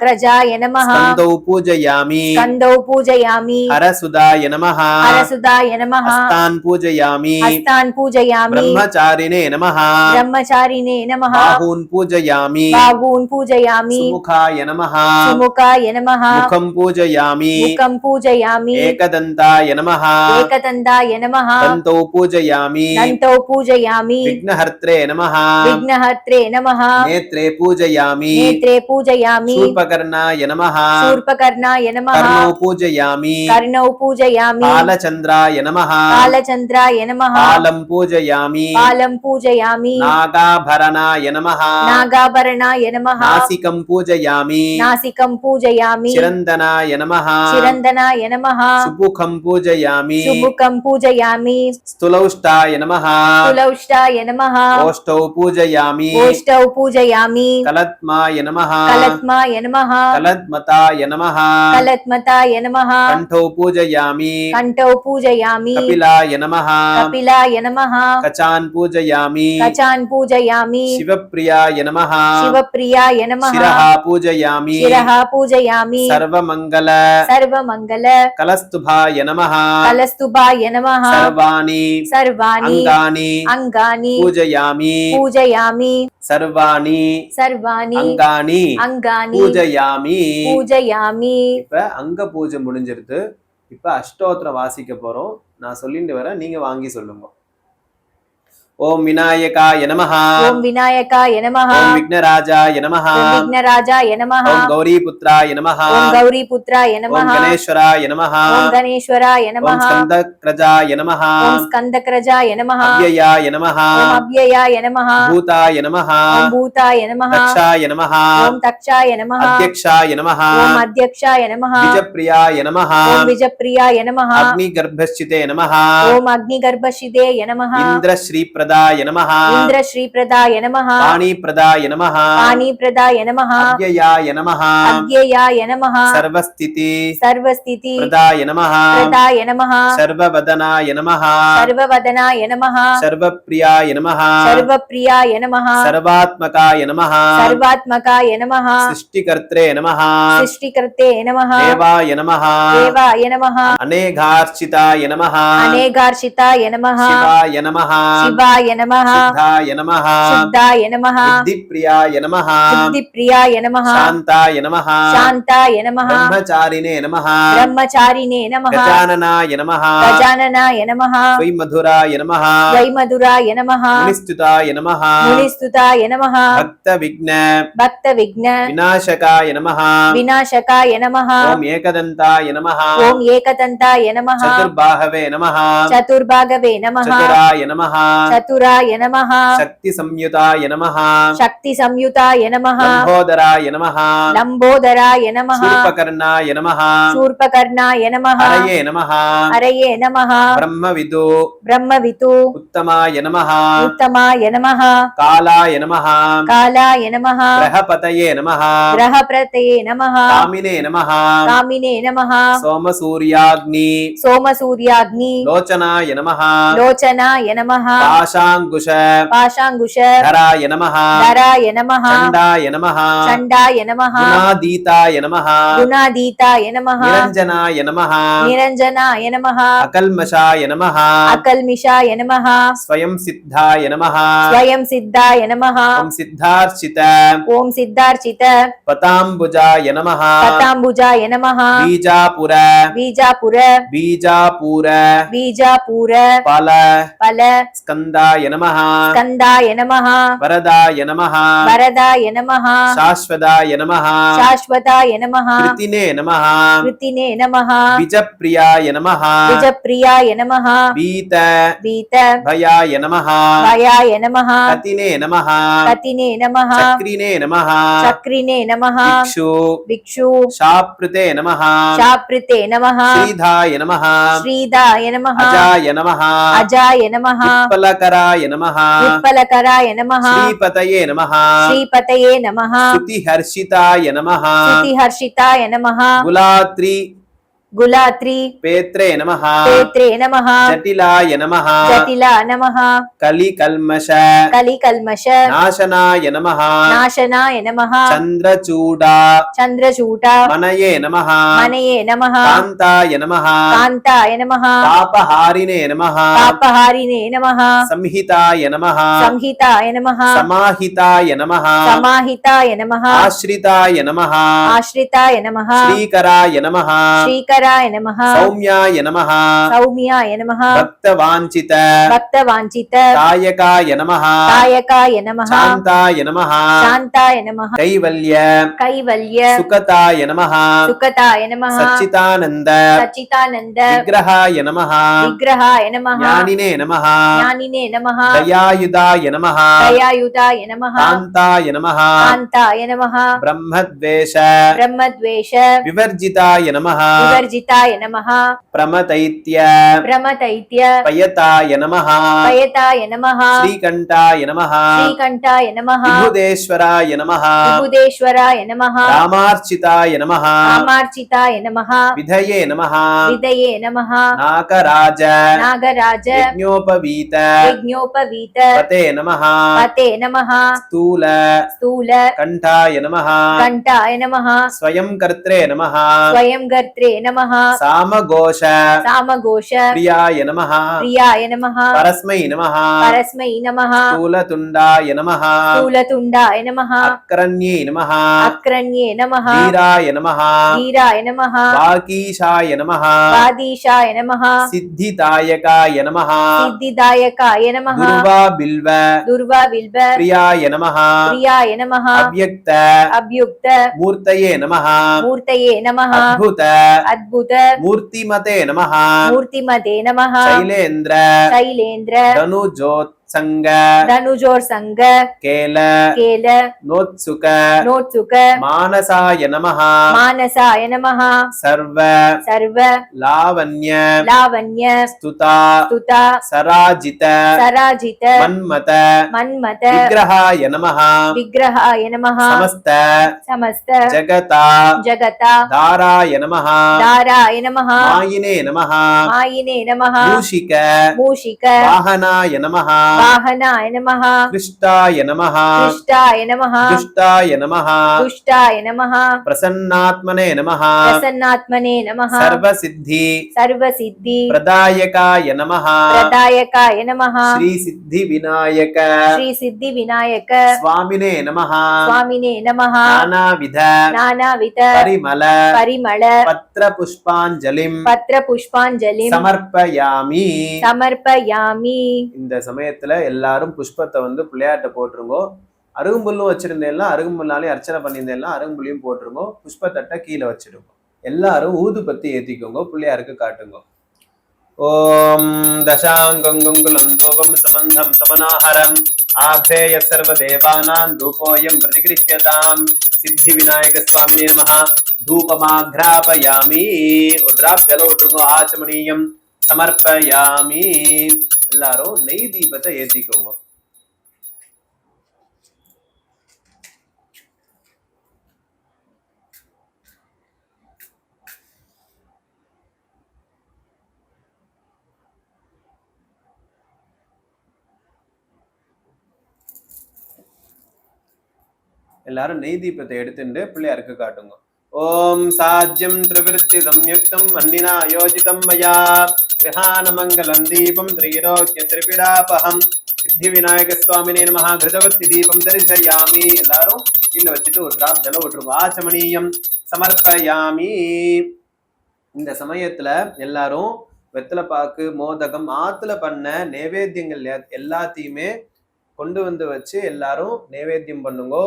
கிரஜாய நமஹ. ஸ்கந்தௌ பூஜயாமி. ஸ்கந்தௌ பூஜயாமி. ஹரசுதாய நமஹ. ஹரசுதாய நமஹ. ஹஸ்தான் பூஜயாமி. ஹஸ்தான் பூஜயாமி. பிரம்மச்சாரிணே நமஹ. பிரம்மச்சாரிணே நமஹ. பாஹூன் பூஜயாமி. பாகூன் பூஜயாமி. சுமுகாய நமஹ. சுமுகாய நமஹ. முகம் பூஜயாமி. முகம் பூஜயாமி. ஏகதந்தாய நமஹ. ஏகதந்தாய நமஹ. தந்தௌ பூஜயாமி. தந்தௌ பூஜயாமி. விக்னஹர்த்ரே நமஹ. விக்னஹர்த்ரே நமஹ. நேத்ரே பூஜயாமி. நேத்ரே பூஜயாமி. சூர்பகர்ணாய நமஹ. சூர்பகர்ணாய நமஹ. கர்ணௌ பூஜயாமி. கர்ணௌ பூஜயாமி. பாலச்சந்திராய நமஹ. பாலச்சந்திராய நமஹ. பாலம் பூஜயாமி. பாலம் பூஜயாமி. पूजयामि नागाभरणाय नमः नागाभरणाय नमः नासिकं पूजयामि नासिकं पूजयामि चिरन्दनाय नमः चिरन्दनाय नमः सुमुखं पूजयामि सुमुखं पूजयामि स्तुलौष्टाय नमः तुलौष्टाय नमः ओष्ठौ पूजयामि ओष्ठौ पूजयामि कलत्माय नमः कलत्माय नमः कलत्मताय नमः कलत्मताय नमः कण्ठौ पूजयामि कण्ठौ पूजयामि कपिलाय नमः कपिलाय नमः कचान् पूजयामि कचान् पूजयामि शिवप्रियाय नमः शिवप्रियाय नमः शिरः पूजयामि शिरः पूजयामि सर्वमङ्गल सर्वमङ्गल कलस्तुभाय नमः कलस्तुभाय नमः सर्वाणि सर्वाणि अङ्गानि अङ्गानि पूजयामि पूजयामि सर्वाणि सर्वाणि அங்காணி अङ्गानि பூஜயாமி. पूजयामि இப்ப அங்க பூஜை முடிஞ்சிருது. இப்ப அஷ்டோத்திரம் வாசிக்க போறோம். நான் சொல்லிட்டு வரேன், நீங்க வாங்கி சொல்லுங்க. ஓம் விநாயகாய நமஹ ஓம் விநாயகாய நமஹ ஓம் விக்னராஜாய நமஹ ஓம் விக்னராஜாய நமஹ ஓம் கௌரிபுத்ராய நமஹ ஓம் கௌரிபுத்ராய நமஹ ஓம் கணேஸ்வராய நமஹ ஓம் கணேஸ்வராய ஓம் நமஹ ஸ்கந்தக்ரஜாய நமஹ ஓம் ஸ்கந்தக்ரஜாய நமஹ அவ்யயாய நமஹ ஓம் அவ்யயாய நமஹ பூதாய நமஹ ஓம் பூதாய நமஹ தக்ஷாய நமஹ ஓம் தக்ஷாய நமஹ அத்யக்ஷாய நமஹ ஓம் அத்யக்ஷாய நமஹ விஜப்ரியாய நமஹ ஓம் விஜப்ரியாய நமஹ அக்னி கர்ப்பஸ்சிதே நமஹ ஓம் அக்னி கர்ப்பசிதேய நமஹ இந்திரஸ்ரீ பிரதாய நமஹ இந்திர ஸ்ரீ பிரதாய நமஹ பாணி பிரதாய நமஹ பாணி பிரதாய நமஹ அவ்யயாய நமஹ அவ்யயாய நமஹ சர்வஸ்திதி சர்வஸ்திதி பிரதாய நமஹ பிரதாய நமஹ சர்வவதனாய நமஹ சர்வவதனாய நமஹ சர்வப்ரியாய நமஹ சர்வப்ரியாய நமஹ சர்வாத்மகாய நமஹ சர்வாத்மகாய நமஹ சிருஷ்டிகர்த்ரே நமஹ சிருஷ்டிகர்த்தே நமஹ தேவாய நமஹ தேவாய நமஹ அநேகார்ச்சிதாய நமஹ அநேகார்ஷிதாய நமஹ சிவாய நமஹ சிவாய நமஹ சித்தாய நமஹ சித்தாய நமஹ புத்திப்ரியாய நமஹ புத்திப்ரியாய நமஹ சாந்தாய நமஹ சாந்தாய நமஹ பிரம்மச்சாரிணே நமஹ பிரம்மச்சாரிணே நமஹ கஜானனாய நமஹ கஜானனாய நமஹ வைமதுராய நமஹ வைமதுராய நமஹ முனிஸ்துதாய நமஹ முனிஸ்துதாய நமஹ பக்த விக்ன பக்த விக்ன விநாசகாய நமஹ விநாசகாய நமஹ ஓம் ஏகதந்தாய நமஹ ஓம் ஏகதந்தாய நமஹ சதுர்பாகவே நமஹ சதுர்பாகவே நமஹ சதுராய நமஹ சதுராய நமஹ சக்தி சம்யுதாய நமஹ சக்தி சம்யுதாய நமஹ லம்போதராய நமஹ லம்போதராய நமஹ சூர்பகர்ணாய நமஹ சூர்பகர்ணாய நமஹ ஹரயே நமஹ ஹரயே நமஹ பிரம்மவிது பிரம்மவிது உத்தமாய நமஹ உத்தமாய நமஹ காலாய நமஹ காலாய நமஹ கிரகபதயே நமஹ கிரகப்ரதயே நமஹ காமினே நமஹ காமினே நமஹ சோமசூர்யாக்னி சோமசூர்யாக்னி லோச்சனாய நமஹ லோச்சனாய நமஹ பாஷாங்குஷ பாஷாங்குஷ தராய நமஹ தராய நமஹ சண்டாய நமஹ சண்டாய நமஹ குணாதீதாய நமஹ குணாதீதாய நமஹ நிரஞ்சனாய நமஹ நிரஞ்சனாய நமஹ அகல்மஷாய நமஹ அகல்மிஷாய நமஹ ஸ்வயம் சித்தாய நமஹ ஸ்வயம் சித்தாய நமஹ ஓம் சித்தார்ச்சித ஓம் சித்தார்ச்சித பதாம்புஜாய நமஹ பதாம்புஜாய நமஹ பீஜாபுர பீஜாபுர பீஜாபூர பீஜாபூர பல பல ஸ்கந்தாய நமஹ ஸ்கந்தாய நமஹ வரதாய நமஹ வரதாய நமஹ சாஸ்வதாய நமஹ சாஸ்வதாய நமஹ கிருத்தினே நமஹ கிருத்தினே நமஹ விஜப்ரியாய நமஹ விஜப்ரியாய நமஹ பீத பீத பயாய நமஹ பயாய நமஹ கதினே நமஹ கதினே நமஹ சக்ரினே நமஹ சக்ரினே நமஹ இக்ஷு விக்ஷு சாப்ருதே நமஹ சாப்ரிதே நமஹ ஸ்ரீதாய நமஹ ஸ்ரீதாய நமஹ அஜாய நமஹ அஜாய நமஹ உத்பலகராய நமஹ உத்பலகராய நமஹ ஸ்ரீபதயே நமஹ ஸ்ரீபதயே நமஹ ஸ்துதிஹர்ஷிதாய நமஹ ஸ்துதிஹர்ஷிதாய நமஹ குலாத்ரி குலாத்ரி பேத்ரே நமஹ பேத்ரே நமஹ ஜட்டிலாய நமஹ ஜட்டிலா நமஹ கலிகல்மஷ கலிகல்மஷ நாசனாய நமஹ நாசனாய நமஹ சந்திரசூடா சந்திரசூடா மனயே நமஹ மனயே நமஹ காந்தாய நமஹ காந்தாய நமஹ பாபஹாரிணே நமஹ பாபஹாரிணே நமஹ சம்ஹிதாய நமஹ சம்ஹிதாய நமஹ சமாஹிதாய நமஹ சமாஹிதாய நமஹ ஆஸ்ரிதாய நமஹ ஆஸ்ரிதாய நமஹ ஸ்ரீகராய நமஹ ஸ்ரீகராய ஈஸ்வராய நமஹ சௌமியாய நமஹ சௌமியாய நமஹ பக்தவாஞ்சித பக்தவாஞ்சித காயகாய நமஹ காயகாய நமஹ சாந்தாய நமஹ சாந்தாய நமஹ கைவல்ய கைவல்ய சுகதாய நமஹ சுகதாய நமஹ சச்சிதானந்த சச்சிதானந்த விக்கிரகாய நமஹ விக்கிரகாய நமஹ ஞானினே நமஹ ஞானினே நமஹ தயாயுதாய நமஹ தயாயுதாய நமஹ காந்தாய நமஹ காந்தாய நமஹ பிரம்மத்வேஷ பிரம்மத்வேஷ விவர்ஜிதாய நமஹ விவர்ஜிதாய நமஹ பிரமதைத்ய பிரமதைத்ய பயதாய நமஹ பயதாய நமஹ ஸ்ரீகண்டாய நமஹ ஸ்ரீகண்டாய நமஹ விபுதேஸ்வராய நமஹ விபுதேஸ்வராய நமஹ ராமார்ச்சிதாய நமஹ ராமார்ச்சிதாய நமஹ விதயே நமஹ விதயே நமஹ நாகராஜ நாகராஜ யஜ்ஞோபவீத யஜ்ஞோபவீத பதே நமஹ பதே நமஹ ஸ்தூல ஸ்தூல கண்டாய நமஹ கண்டாய நமஹ ஸ்வயம் கர்த்ரே நமஹ ஸ்வயம் கர்த்ரே நமஹ சாமகோஷ சாமகோஷ பிரியாய நமஹ பிரியாய நமஹ பரஸ்மை நமஹ பரஸ்மை நமஹ ஸ்தூலதுண்டாய நமஹ ஸ்தூலதுண்டாய நமஹ அக்ரண்யே நமஹ அக்ரண்யே நமஹ வீராய நமஹ வீராய நமஹ வாகீஷாய நமஹ வாதீஷாய நமஹ சித்திதாயகாய நமஹ சித்திதாயகாய நமஹ துர்வா பில்வ துர்வா வில்வ பிரியாய நமஹ பிரியாய நமஹ அவ்யக்த அப்யுக்த மூர்த்தயே நமஹ மூர்த்தயே நமஹ அத்புத அத்புத மூர்த்திமதே நமஹ மூர்த்திமதே நமஹ சைலேந்திர சைலேந்திர தனுஜோத்சங்க தனுஜோர் சங்க கேல கேல நோத்சுக நோத்சுக மானசாய நமஹ மானசாய நமஹ சர்வ சர்வ லாவண்ய லாவண்ய ஸ்துதா ஸ்துதா சராஜித சராஜித மன்மத மன்மத விக்கிரகாய நமஹ விக்கிரகாய நமஹ சமஸ்த சமஸ்த ஜகதா ஜகதா தாராய நமஹ தாராய நமஹ மாயினே நமஹ மாயினே நமஹ மூஷிக மூஷிக வாஹனாய நமஹ வாஹனாய நமஹ கிருஷ்டாய நமஹ கிருஷ்டாய நமஹ துஷ்டாய நமஹ துஷ்டாய நமஹ பிரசன்னாத்மனே நமஹ பிரசன்னாத்மனே நமஹ சர்வசித்தி சர்வசித்தி பிரதாயகாய நமஹ பிரதாயகாய நமஹ ஸ்ரீ சித்தி விநாயக ஸ்ரீ சித்தி விநாயக சுவாமினே நமஹ சுவாமினே நமஹ நானாவித நானாவித பரிமள பரிமள பத்ர புஷ்பாஞ்சலிம் பத்ர புஷ்பாஞ்சலிம் சமர்ப்பயாமி. சமர்ப்பயாமி. இந்த சமயத்துல எல்லாரும் புஷ்பத்தை வந்து பிள்ளையாட்ட போட்டுருங்கோ. அருகும்புல்லும் வச்சிருந்தேன்னா அருகும்புல்லாலையும் அர்ச்சனை பண்ணியிருந்தேன்னா அருகும்புல்லையும் போட்டுருங்கோ. புஷ்பத்தட்டை கீழே வச்சிருங்க. எல்லாரும் ஊதுபத்தி ஏத்திக்கோங்க, பிள்ளையாருக்கு காட்டுங்க. ஓம் தசாங்குங்குலம் தூபம் சமந்தம் சமனாஹரம் ஆப்தேய சர்வ தேவானாம் தூபோயம் பிரதிகிருஹ்யதாம் சித்தி விநாயக சுவாமினே நமஹ. தூபமாக்ராபயாமி. ஒரு டிராப் ஜலம் விட்டுருங்க. ஆச்சமணியம் சமர்ப்பயாமி. எல்லாரும் நெய் தீபத்தை ஏத்திக்கோங்க. எல்லாரும் நெய் தீபத்தை எடுத்துட்டு பிள்ளையாருக்கு காட்டுங்க. ஓம் சாஜ்யம் திரிவிருத்தி சம்யுக்தம் வன்னினா யோஜிதம் மயா கிரஹான மங்கலம் தீபம் திரைரோக்கிய திரிபிடாபகம் சித்தி விநாயக சுவாமினே நமஹ. கிருதவத்தி தீபம் தரிசயாமி. எல்லாரும் கீழே வச்சுட்டு ஒரு டிராப் ஜலம் விட்டுருங்க. ஆச்சமணியம் சமர்ப்பயாமி. இந்த சமயத்துல எல்லாரும் வெத்தலை பாக்கு, மோதகம், ஆத்துல பண்ண நைவேத்தியங்கள் எல்லாத்தையுமே கொண்டு வந்து வச்சு எல்லாரும் நைவேத்தியம் பண்ணுங்கோ.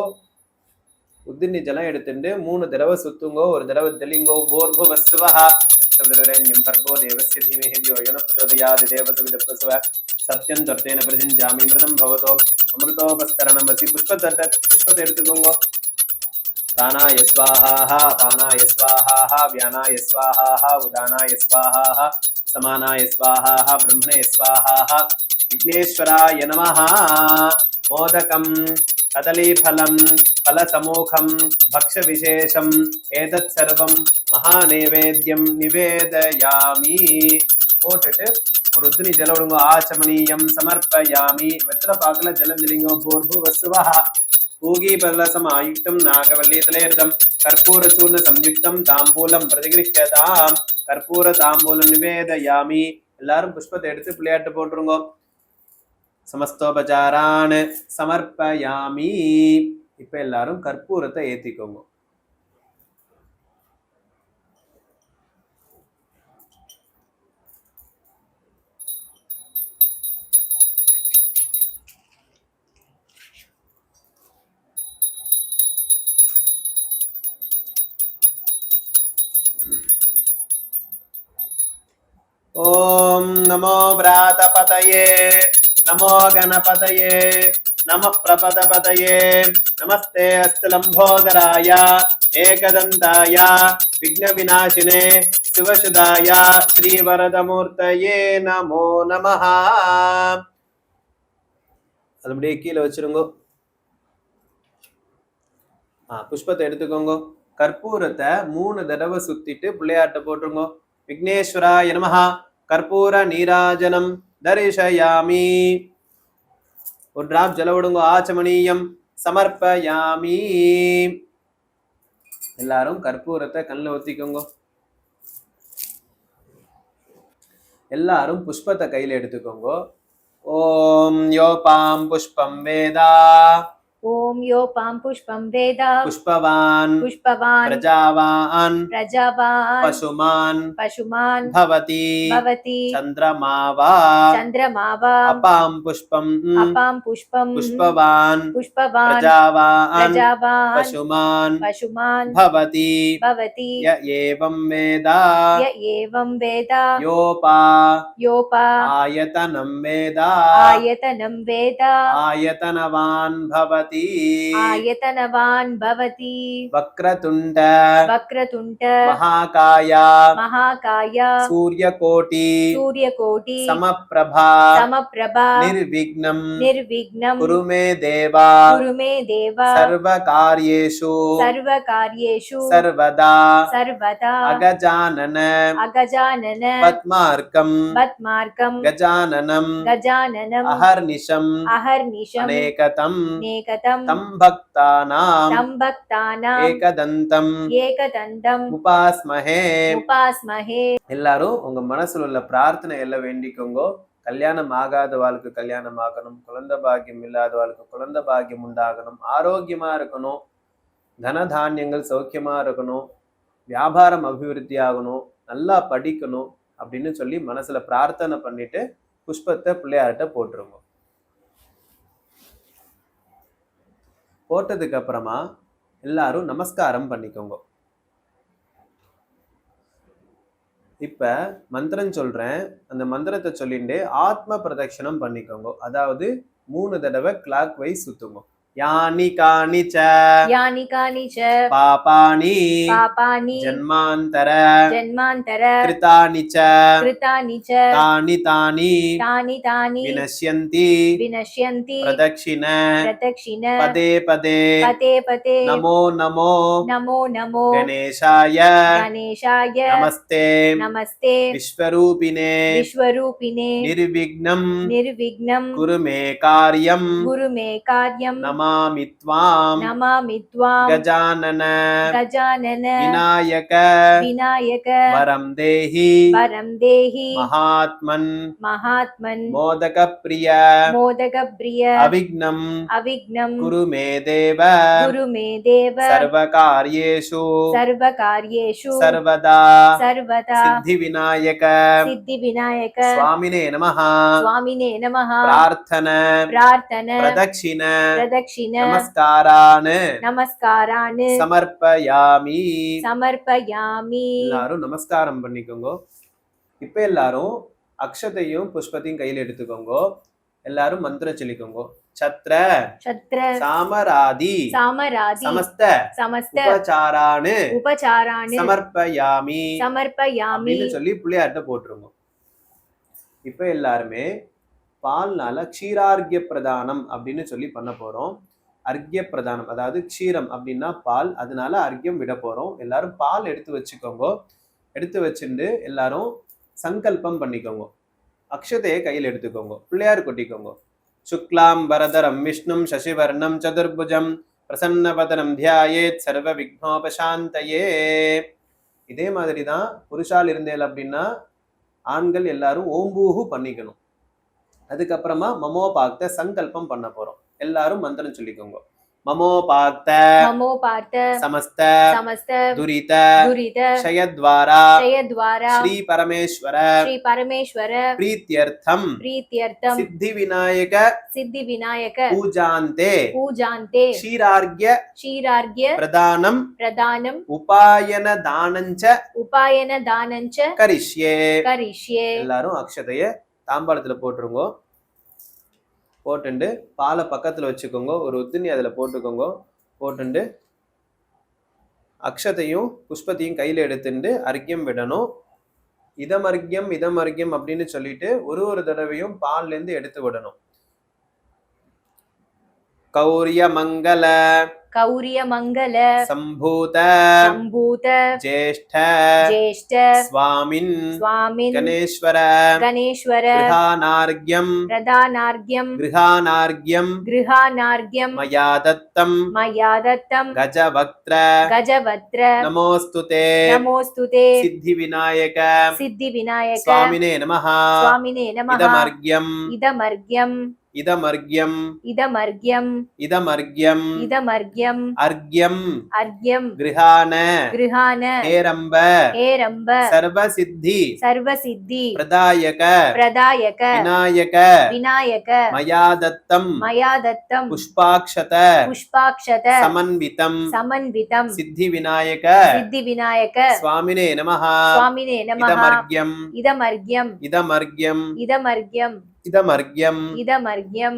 உதிர்நி ஜலம் எடுத்துட்டு 3 தடவை சுத்துங்கோ. ஒரு தடவை தெளிங்கோ. பூர்வவஸ்வஹ சப்தவரண்யம் பர்கோ தேவஸ்ய தீமஹி த்யோ யோ ந பிரச்சோதயாத் தேவசவிதப்ரசவ சத்யம் தர்த்தேன பிரஜஞ்சாமி மிருதம் பவதோ அமிர்தோபஸ்தரணம் வசி. புஷ்பத்தை எடுத்துக்கோங்க. प्राणाय स्वाहा पानाय स्वाहा व्यानाय स्वाहा उदानाय स्वाहा समानाय स्वाहा ब्रह्मणे स्वाहा. विघ्नेश्वराय नमः. मोदकं कदलीफलं फलसमूखं भक्ष्यविशेषम् एतत् सर्वं महानैवेद्यं निवेदयामि. போட்டுட்டு ஒரு உதிரி ஜலம் விடுங்க. ஆச்சமணியம் சமர்ப்பயாமி. வெத்தலை பாக்கல ஜலம் தெளிங்க. பூர்வவஸ்வஹ पूगीपलसमायुक्तं नागवल्लीतलेर्दं कर्पूरचूर्ण संयुक्तं तांबूलं प्रतिगृह्यतां. कर्पूर तांबूलं निवेदयामि. எல்லாரும் புஷ்பத்தை எடுத்து பிள்ளையாட்டு போட்டுருங்க. சமஸ்தோபச்சாரான் சமர்ப்பயாமி. இப்ப எல்லாரும் கற்பூரத்தை ஏத்திக்கோங்க. ஓம் நமோ விராதபதயே நமோ கணபதயே நம பிரபதபதயே நமஸ்தே அஸ்து லம்போதராய ஏகதந்தாய விக்ன விநாசினே சிவசுதாய ஸ்ரீவரதமூர்த்தயே நமோ நமஹ. அது அப்படியே கீழே வச்சிருங்க. புஷ்பத்தை எடுத்துக்கோங்க. கற்பூரத்தை 3 தடவை சுத்திட்டு பிள்ளையார்ட்ட போட்டுருங்க. விக்னேஸ்வராய நமஹ கற்பூர நீராஜனம் தரிசயாமி. ஒரு டிராப் ஜல விடுங்க. ஆச்சமணியம் சமர்ப்பயாமி. எல்லாரும் கற்பூரத்தை கண்ணில் ஊத்திக்கோங்க. எல்லாரும் புஷ்பத்தை கையில எடுத்துக்கோங்க. ஓம் யோபாம் புஷ்பம் வேதா ஓம் யோபாம் புஷ்பம் வேதா புஷ்பவான் புஷ்பவான் பிரஜாவான் பிரஜாவான் பசுமான் பசுமான் பவதி பவதி சந்திரமாவா சந்திரமாவா அபாம் புஷ்பம் அபாம் புஷ்பம் புஷ்பவான் புஷ்பவான் பிரஜாவான் பிரஜாவான் பசுமான் பசுமான் பவதி பவதி ய ஏவம் வேதா ய ஏவம் வேதா யோபா யோபா ஆயதனம் வேதா ஆயதனம் வேதா ஆயதனவான் பவதி ஆயதனவான் பவதி வக்ரதுண்ட வக்ரதுண்ட மகாகாயா மகாகாய சூரியகோட்டி சூரியகோட்டி சமப்பிரபா சமப்பிரபா நிர்விக்னம் நிர்விக்னம் குரு மே தேவா குரு மே தேவா சர்வகார்யேஷு சர்வகார்யேஷு சர்வதா சர்வதா அகஜானன அகஜானன பத்மார்க்கம் பத்மார்க்கம் கஜானனம் கஜானனம் அஹர்நிஷம் அஹர்நிஷம் அநேகதம் நேகதம் தம் பக்தானாம் தம் பக்தானாம் ஏகதந்தம் ஏகதந்தம் உபாஸ்மஹே. உபாஸ்மஹே. எல்லாரும் உங்க மனசுல உள்ள பிரார்த்தனை எல்லாம் வேண்டிக்கோங்க. கல்யாணம் ஆகாதவாளுக்கு கல்யாணம் ஆகணும், குழந்தை பாக்கியம் இல்லாதவாளுக்கு குழந்தை பாக்கியம் உண்டாகணும், ஆரோக்கியமா இருக்கணும், தனதானியங்கள் சௌக்கியமா இருக்கணும், வியாபாரம் அபிவிருத்தி ஆகணும், நல்லா படிக்கணும் அப்படின்னு சொல்லி மனசுல பிரார்த்தனை பண்ணிட்டு புஷ்பத்தை பிள்ளையார்ட்ட போட்டுருங்க. போட்டதுக்கு அப்புறமா எல்லாரும் நமஸ்காரம் பண்ணிக்கோங்க. இப்ப மந்திரம் சொல்றேன், அந்த மந்திரத்தை சொல்லிட்டு ஆத்ம பிரதட்சணம் பண்ணிக்கோங்க. அதாவது 3 தடவை கிளாக் வைஸ் சுத்துங்க. யானி காணி ச யானி காணி ச பாபானி பாபானி ஜன்மாந்தர ஜன்மாந்தர கிருதானி ச கிருதானி ச தானி தானி தானி தானி வினஷ்யந்தி வினஷ்யந்தி பிரதக்ஷிண பிரதக்ஷிண பதே பதே பதே பதே நமோ நமோ நமோ நமோ கணேசாய கணேசாய நமஸ்தே நமஸ்தே விஸ்வரூபினே விஸ்வரூபிணே நிர்விக்னம் நிர்விக்னம் குரு மே காரியம் குரு மே காரியம் நமாமி த்வாம் நமாமி த்வாம் கஜானன கஜானன விநாயக விநாயக வரம் தேஹி வரம் தேஹி மகாத்மன் மகாத்மன் மோதக பிரிய மோதக பிரிய அவிக்னம் அவிக்னம் குரு மே தேவ குரு மே தேவ சர்வகார்யேஷு சர்வகார்யேஷு சர்வதா சர்வதா சித்தி விநாயக சித்தி விநாயக சுவாமினே நமஹ சுவாமினே நமஹ பிரார்த்தன பிரார்த்தன பிரதக்ஷிண பிரதக்ஷிண நமஸ்காரான் நமஸ்காரான் சமர்ப்பயாமி. சமர்ப்பயாமி. எல்லாரும் நமஸ்காரம் பண்ணிக்கோங்க. இப்ப எல்லாரும் அக்ஷதையும் புஷ்பத்தையும் கையில எடுத்துக்கோங்க. எல்லாரும் மந்திரம் சொல்லிக்கோங்க. சத்ர சத்ர சாமராதி சாமராதி சமஸ்த சமஸ்த உபசாரான் உபசாரான் சமர்ப்பயாமி சமர்ப்பயாமி அப்படின்னு சொல்லி பிள்ளையார்ட்ட போட்டுருங்க. இப்ப எல்லாருமே பால்னால க்ஷீரார்க்கிய பிரதானம் அப்படின்னு சொல்லி பண்ண போறோம். அர்க்கிய பிரதானம் அதாவது க்ஷீரம் அப்படின்னா பால், அதனால அர்க்கியம் விட போறோம். எல்லாரும் பால் எடுத்து வச்சுக்கோங்க. எடுத்து வச்சுட்டு எல்லாரும் சங்கல்பம் பண்ணிக்கோங்க. அக்ஷதையை கையில் எடுத்துக்கோங்க. பிள்ளையார் கொட்டிக்கோங்க. சுக்லாம் வரதரம் விஷ்ணும் சசிவர்ணம் சதுர்புஜம் பிரசன்னபதனம் தியாயேத் சர்வ விக்னோபசாந்தயே. இதே மாதிரி தான் புருஷால் இருந்தேல் அப்படின்னா ஆண்கள் எல்லாரும் ஓம்பூஹு பண்ணிக்கணும். அதுக்கப்புறமா மமோபாக்த சங்கல்பம் பண்ண போறோம். எல்லாரும் மந்திரம் சொல்லிக்கோங்க. மமோபார்த்த மமோபார்த்த சமஸ்த சமஸ்த துரித துரித க்ஷயத்வாரா க்ஷயத்வாரா ஸ்ரீ பரமேஸ்வர ஸ்ரீ பரமேஸ்வர பிரீத்யர்த்தம் பிரீத்யர்த்தம் சித்தி விநாயக சித்தி விநாயக பூஜாந்தே பூஜாந்தே க்ஷீரார்க்ய க்ஷீரார்க்ய பிரதானம் பிரதானம் உபாயன தானஞ்ச உபாயன தானஞ்ச கரிஷ்யே. கரிஷ்யே. எல்லாரும் அக்ஷதைய தாம்பாளத்துல போட்டுருங்க. போட்டுண்டு பாலை பக்கத்துல வச்சுக்கோங்க. ஒரு உத்தினி அதுல போட்டுக்கோங்க. போட்டுண்டு அக்ஷதையும் புஷ்பத்தையும் கையில எடுத்துட்டு அர்க்கியம் விடணும். இதமர்க்கியம் இதமர்க்கியம் அப்படின்னு சொல்லிட்டு ஒரு தடவையும் பால்ல இருந்து எடுத்து விடணும். கௌரிய மங்கள கௌரிய மங்கள சம்பூத சம்பூத ஜேஷ்ட ஜேஷ்ட ஸ்வாமின் ஸ்வாமின் கணேஸ்வர கணேஸ்வர கிருஹானார்க்யம் பிரதானார்க்யம் கிருஹானார்க்யம் கிருஹானார்க்யம் மயா தத்தம் மயா தத்தம் கஜவக்த்ர கஜவத்ர நமோஸ்துதே நமோஸ்துதே சித்தி விநாயக சித்தி விநாயக சுவாமினே நமஹ சுவாமினே நமஹ இதமர்க்யம் இதமர்க்யம் இதமர்க்யம் இதமர்க்யம் இதமர்க்யம் இதமர்க்யம் அர்க்யம் அர்க்யம் கிருஹான கிருஹான ஹேரம்ப ஹேரம்ப சர்வசித்தி சர்வசித்தி பிரதாயக பிரதாயக விநாயக விநாயக மயா தத்தம் மயா தத்தம் புஷ்பாக்ஷத புஷ்பாக்ஷத சமன்விதம் சமன்விதம் சித்தி விநாயக சித்தி விநாயக சுவாமினே நமஹ சுவாமினே நமஹ இதமர்க்யம் இதமர்க்யம் இதமர்க்யம் இதமர்க்யம் இதமர்க்யம் இதமர்க்யம்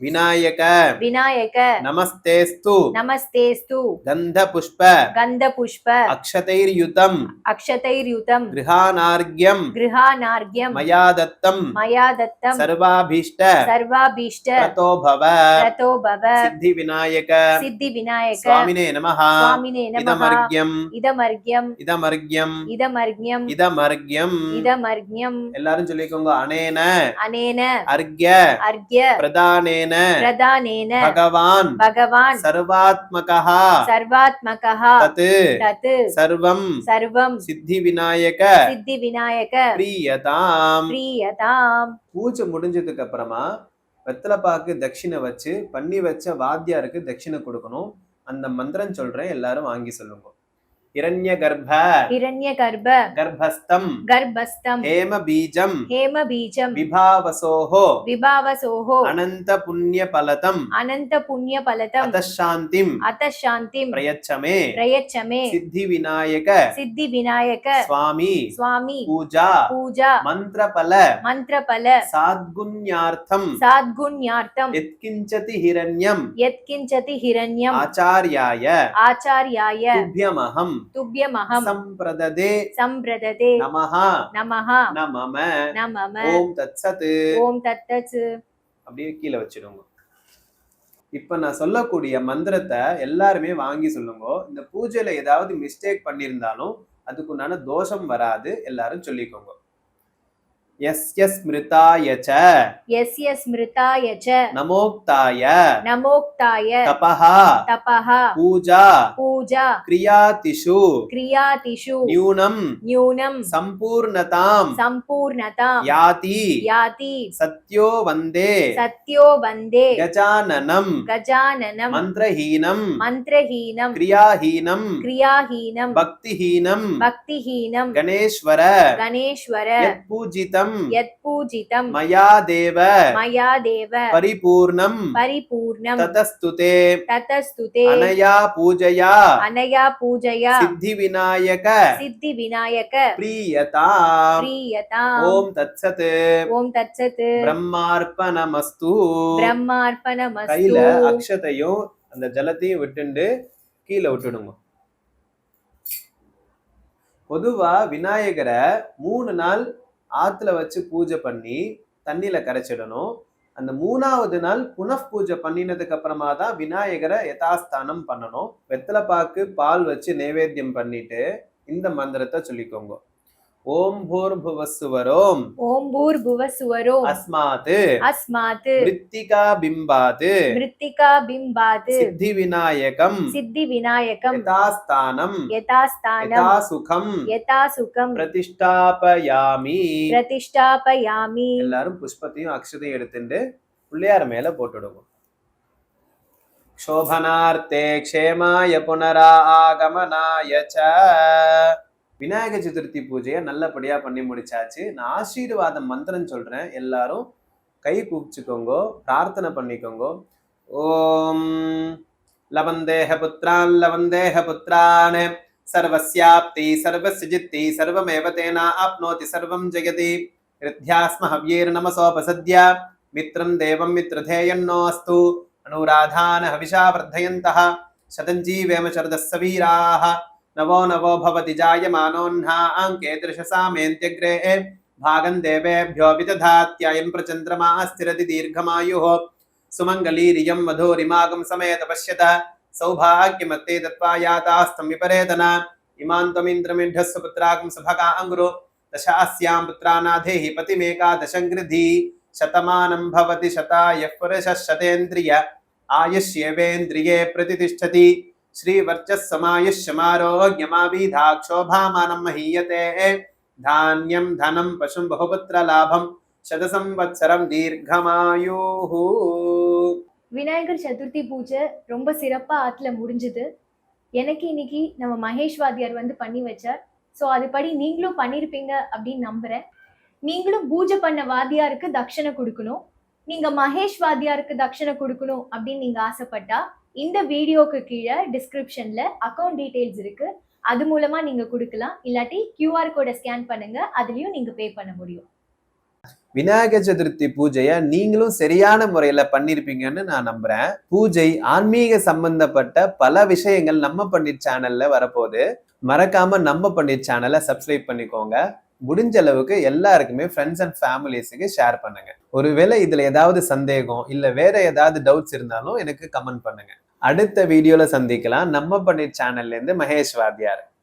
விநாயக விநாயக நமஸ்தேஸ்து நமஸ்தேஸ்து கந்த புஷ்ப கந்த புஷ்ப அக்ஷதைர்யுதம் அக்ஷதைர்யுதம் கிருஹானார்க்யம் கிருஹானார்க்யம் மயா தத்தம் மயா தத்தம் சர்வாபீஷ்ட சர்வாபீஷ்ட பிரதோ பவ ரதோ பவ சித்தி விநாயக சித்தி விநாயக சுவாமினே நமஹ சுவாமினே நமஹ இதமர்க்யம் இதமர்க்யம் இதமர்க்யம் இதமர்க்யம் இதமர்க்யம் இதமர்க்யம் எல்லாரும் சொல்லிக்கோங்க. அனேன அனேன அர்க்ய அர்க்ய பிரதானேன பிரதானேன பகவான் பகவான் சர்வாத்மகः சர்வாத்மகः தத் தத் சர்வம் சர்வம் சித்தி விநாயக சித்தி விநாயக பிரியதாம். பிரியதாம். பூஜை முடிஞ்சதுக்கு அப்புறமா வெத்தலைப்பாக்கு தட்சிணை வச்சு பண்ணி வச்ச வாத்தியாருக்கு தட்சிணை கொடுக்கணும். அந்த மந்திரம் சொல்றேன், எல்லாரும் வாங்கி சொல்லுங்க. हिरण्य गर्भ हिरण्य गर्भ गर्भस्थम गर्भस्थम हेम बीजम विभावसोः अनंत पुण्य फलतम अतः शांतिम प्रयच्छ मे सिद्धि विनायक स्वामी पूजा मंत्र फल साद्गुण्यार्थम यत्किंचति हिरण्यम आचार्याय तुभ्यमहं संप्रददे नमः ओम तत्सत् அப்படியே கீழே வச்சிடுங்க. இப்ப நான் சொல்லக்கூடிய மந்திரத்தை எல்லாருமே வாங்கி சொல்லுங்க. இந்த பூஜையில ஏதாவது மிஸ்டேக் பண்ணியிருந்தாலும் அதுக்குண்டான தோஷம் வராது. எல்லாரும் சொல்லிக்கோங்க. यस्य स्मृताय च नमोक्ताय तपः पूजा क्रियातिषु न्यूनं संपूर्णतां याति सत्यो वन्दे गजाननं मन्त्रहीनं क्रियाहीनं भक्तिहीनं गणेश्वर यत्पूजितं मया देव परिपूर्णं ततस्तुते अनया पूजया सिद्धि विनायक प्रीयताम्. ओम तत्सत् ब्रह्मार्पणमस्तु. கையில அக்ஷதையும் அந்த ஜலத்தையும் விட்டுண்டு கீழே விட்டுடுங்க. பொதுவா விநாயகரை 3 நாள் ஆத்துல வச்சு பூஜை பண்ணி தண்ணியில கரைச்சிடணும். அந்த 3வது நாள் பூஜை பண்ணினதுக்கு அப்புறமா தான் விநாயகரை யதாஸ்தானம் பண்ணணும். வெத்தலைப்பாக்கு பால் வச்சு நைவேத்தியம் பண்ணிட்டு இந்த மந்திரத்தை சொல்லிக்கோங்க. ஓம் பூர்புவஸ்சுவரோம் அஸ்மாத் மிருத்திகா பிம்பாத் சித்தி விநாயகம் யதாஸ்தானம் யதாசுகம் பிரதிஷ்டாபயாமி. எல்லாரும் புஷ்பத்தையும் அக்ஷதையும் எடுத்துட்டு பிள்ளையார் மேல போட்டுடுவோம். க்ஷோபனார்த்தே க்ஷேமாய புனராகமனாய ச. விநாயக சதுர்த்தி பூஜையை நல்லபடியா பண்ணி முடிச்சாச்சு. நான் ஆசீர்வாத மந்திரம் சொல்றேன், எல்லாரும் கை கூப்பிச்சுக்கோங்க, பிரார்த்தனை பண்ணிக்கோங்க. ஓம் லவந்தேஹ புத்ரான் சர்வஸ்யாப்தி சர்வஸ்ய ஜித்தி சர்வமேவ தேனா ஆப்னோதி சர்வம் ஜெயதி ரித்யாஸ்ம ஹவ்யேர் நமசோபசத்ய மித்ரம் தேவம் மித்ரதேயன்னோ அஸ்து அனுராதான ஹவிஷா வர்தயந்தः சதஞ்சீவேம சரதஸ்ஸ வீராः नवो नवो भवति जायमानोऽह्नाङ्केदृशसामेऽन्त्यग्रे भागं देवेभ्यो विदधात्ययं प्रचन्द्रमा स्थिरति दीर्घमायुः सुमङ्गलीरियं मधुरिमागं समेत पश्यतः सौभाग्यमत्ते दत्त्वा यातास्तं विपरेतन इमां त्वमिन्द्रमिढ्यः सुपुत्रागं सुभगा अङ्गुरु दशास्यां पुत्रानाधेहि पतिमेकादशं गृधी शतमानं भवति शतायः पुरुषः शतेन्द्रिय आयुष्येवेन्द्रिये प्रतिष्ठति श्रीवर्चस्समायुष्यमारोग्यमाविधाक्षोभामानं महीयते धान्यं धनं पशुं बहुपुत्रलाभं शतसंवत्सरं दीर्घमायुः. விநாயகர் சதுர்த்தி பூஜை ரொம்ப சிறப்பா ஆத்துல முடிஞ்சது. எனக்கு இன்னைக்கு நம்ம மகேஷ் வாத்தியார் வந்து பண்ணி வச்சார். ஸோ அதுபடி நீங்களும் பண்ணியிருப்பீங்க அப்படின்னு நம்புறேன். நீங்களும் பூஜை பண்ண வாத்தியாருக்கு தட்சணை கொடுக்கணும். நீங்க மகேஷ் வாத்தியாருக்கு தட்சணை கொடுக்கணும் அப்படின்னு நீங்க ஆசைப்பட்டா இந்த வீடியோக்கு கீழே டிஸ்கிரிப்ஷன்ல அக்கௌண்ட் டீடைல்ஸ் இருக்கு, அது மூலமா நீங்க கொடுக்கலாம். இல்லாட்டி QR கோடை ஸ்கேன் பண்ணுங்க, அதுலயும் நீங்க பே பண்ண முடியும். விநாயக சதுர்த்தி பூஜையை நீங்களும் சரியான முறையில பண்ணிருப்பீங்கன்னு நான் நம்புறேன். பூஜை ஆன்மீக சம்பந்தப்பட்ட பல விஷயங்கள் நம்ம பண்டிட் சேனல்ல வரப்போகுது. மறக்காம நம்ம பண்டிட் சேனலை சப்ஸ்கிரைப் பண்ணிக்கோங்க. முடிஞ்ச அளவுக்கு எல்லாருக்குமே ஃப்ரெண்ட்ஸ் அண்ட் ஃபேமிலிஸுக்கு ஷேர் பண்ணுங்க. ஒருவேளை இதுல ஏதாவது சந்தேகம் இல்ல வேற ஏதாவது டவுட்ஸ் இருந்தாலும் எனக்கு கமெண்ட் பண்ணுங்க. அடுத்த வீடியோல சந்திக்கலாம். நம்ம பண்டிட் சேனல்ல இருந்து மகேஷ் வாத்தியார்.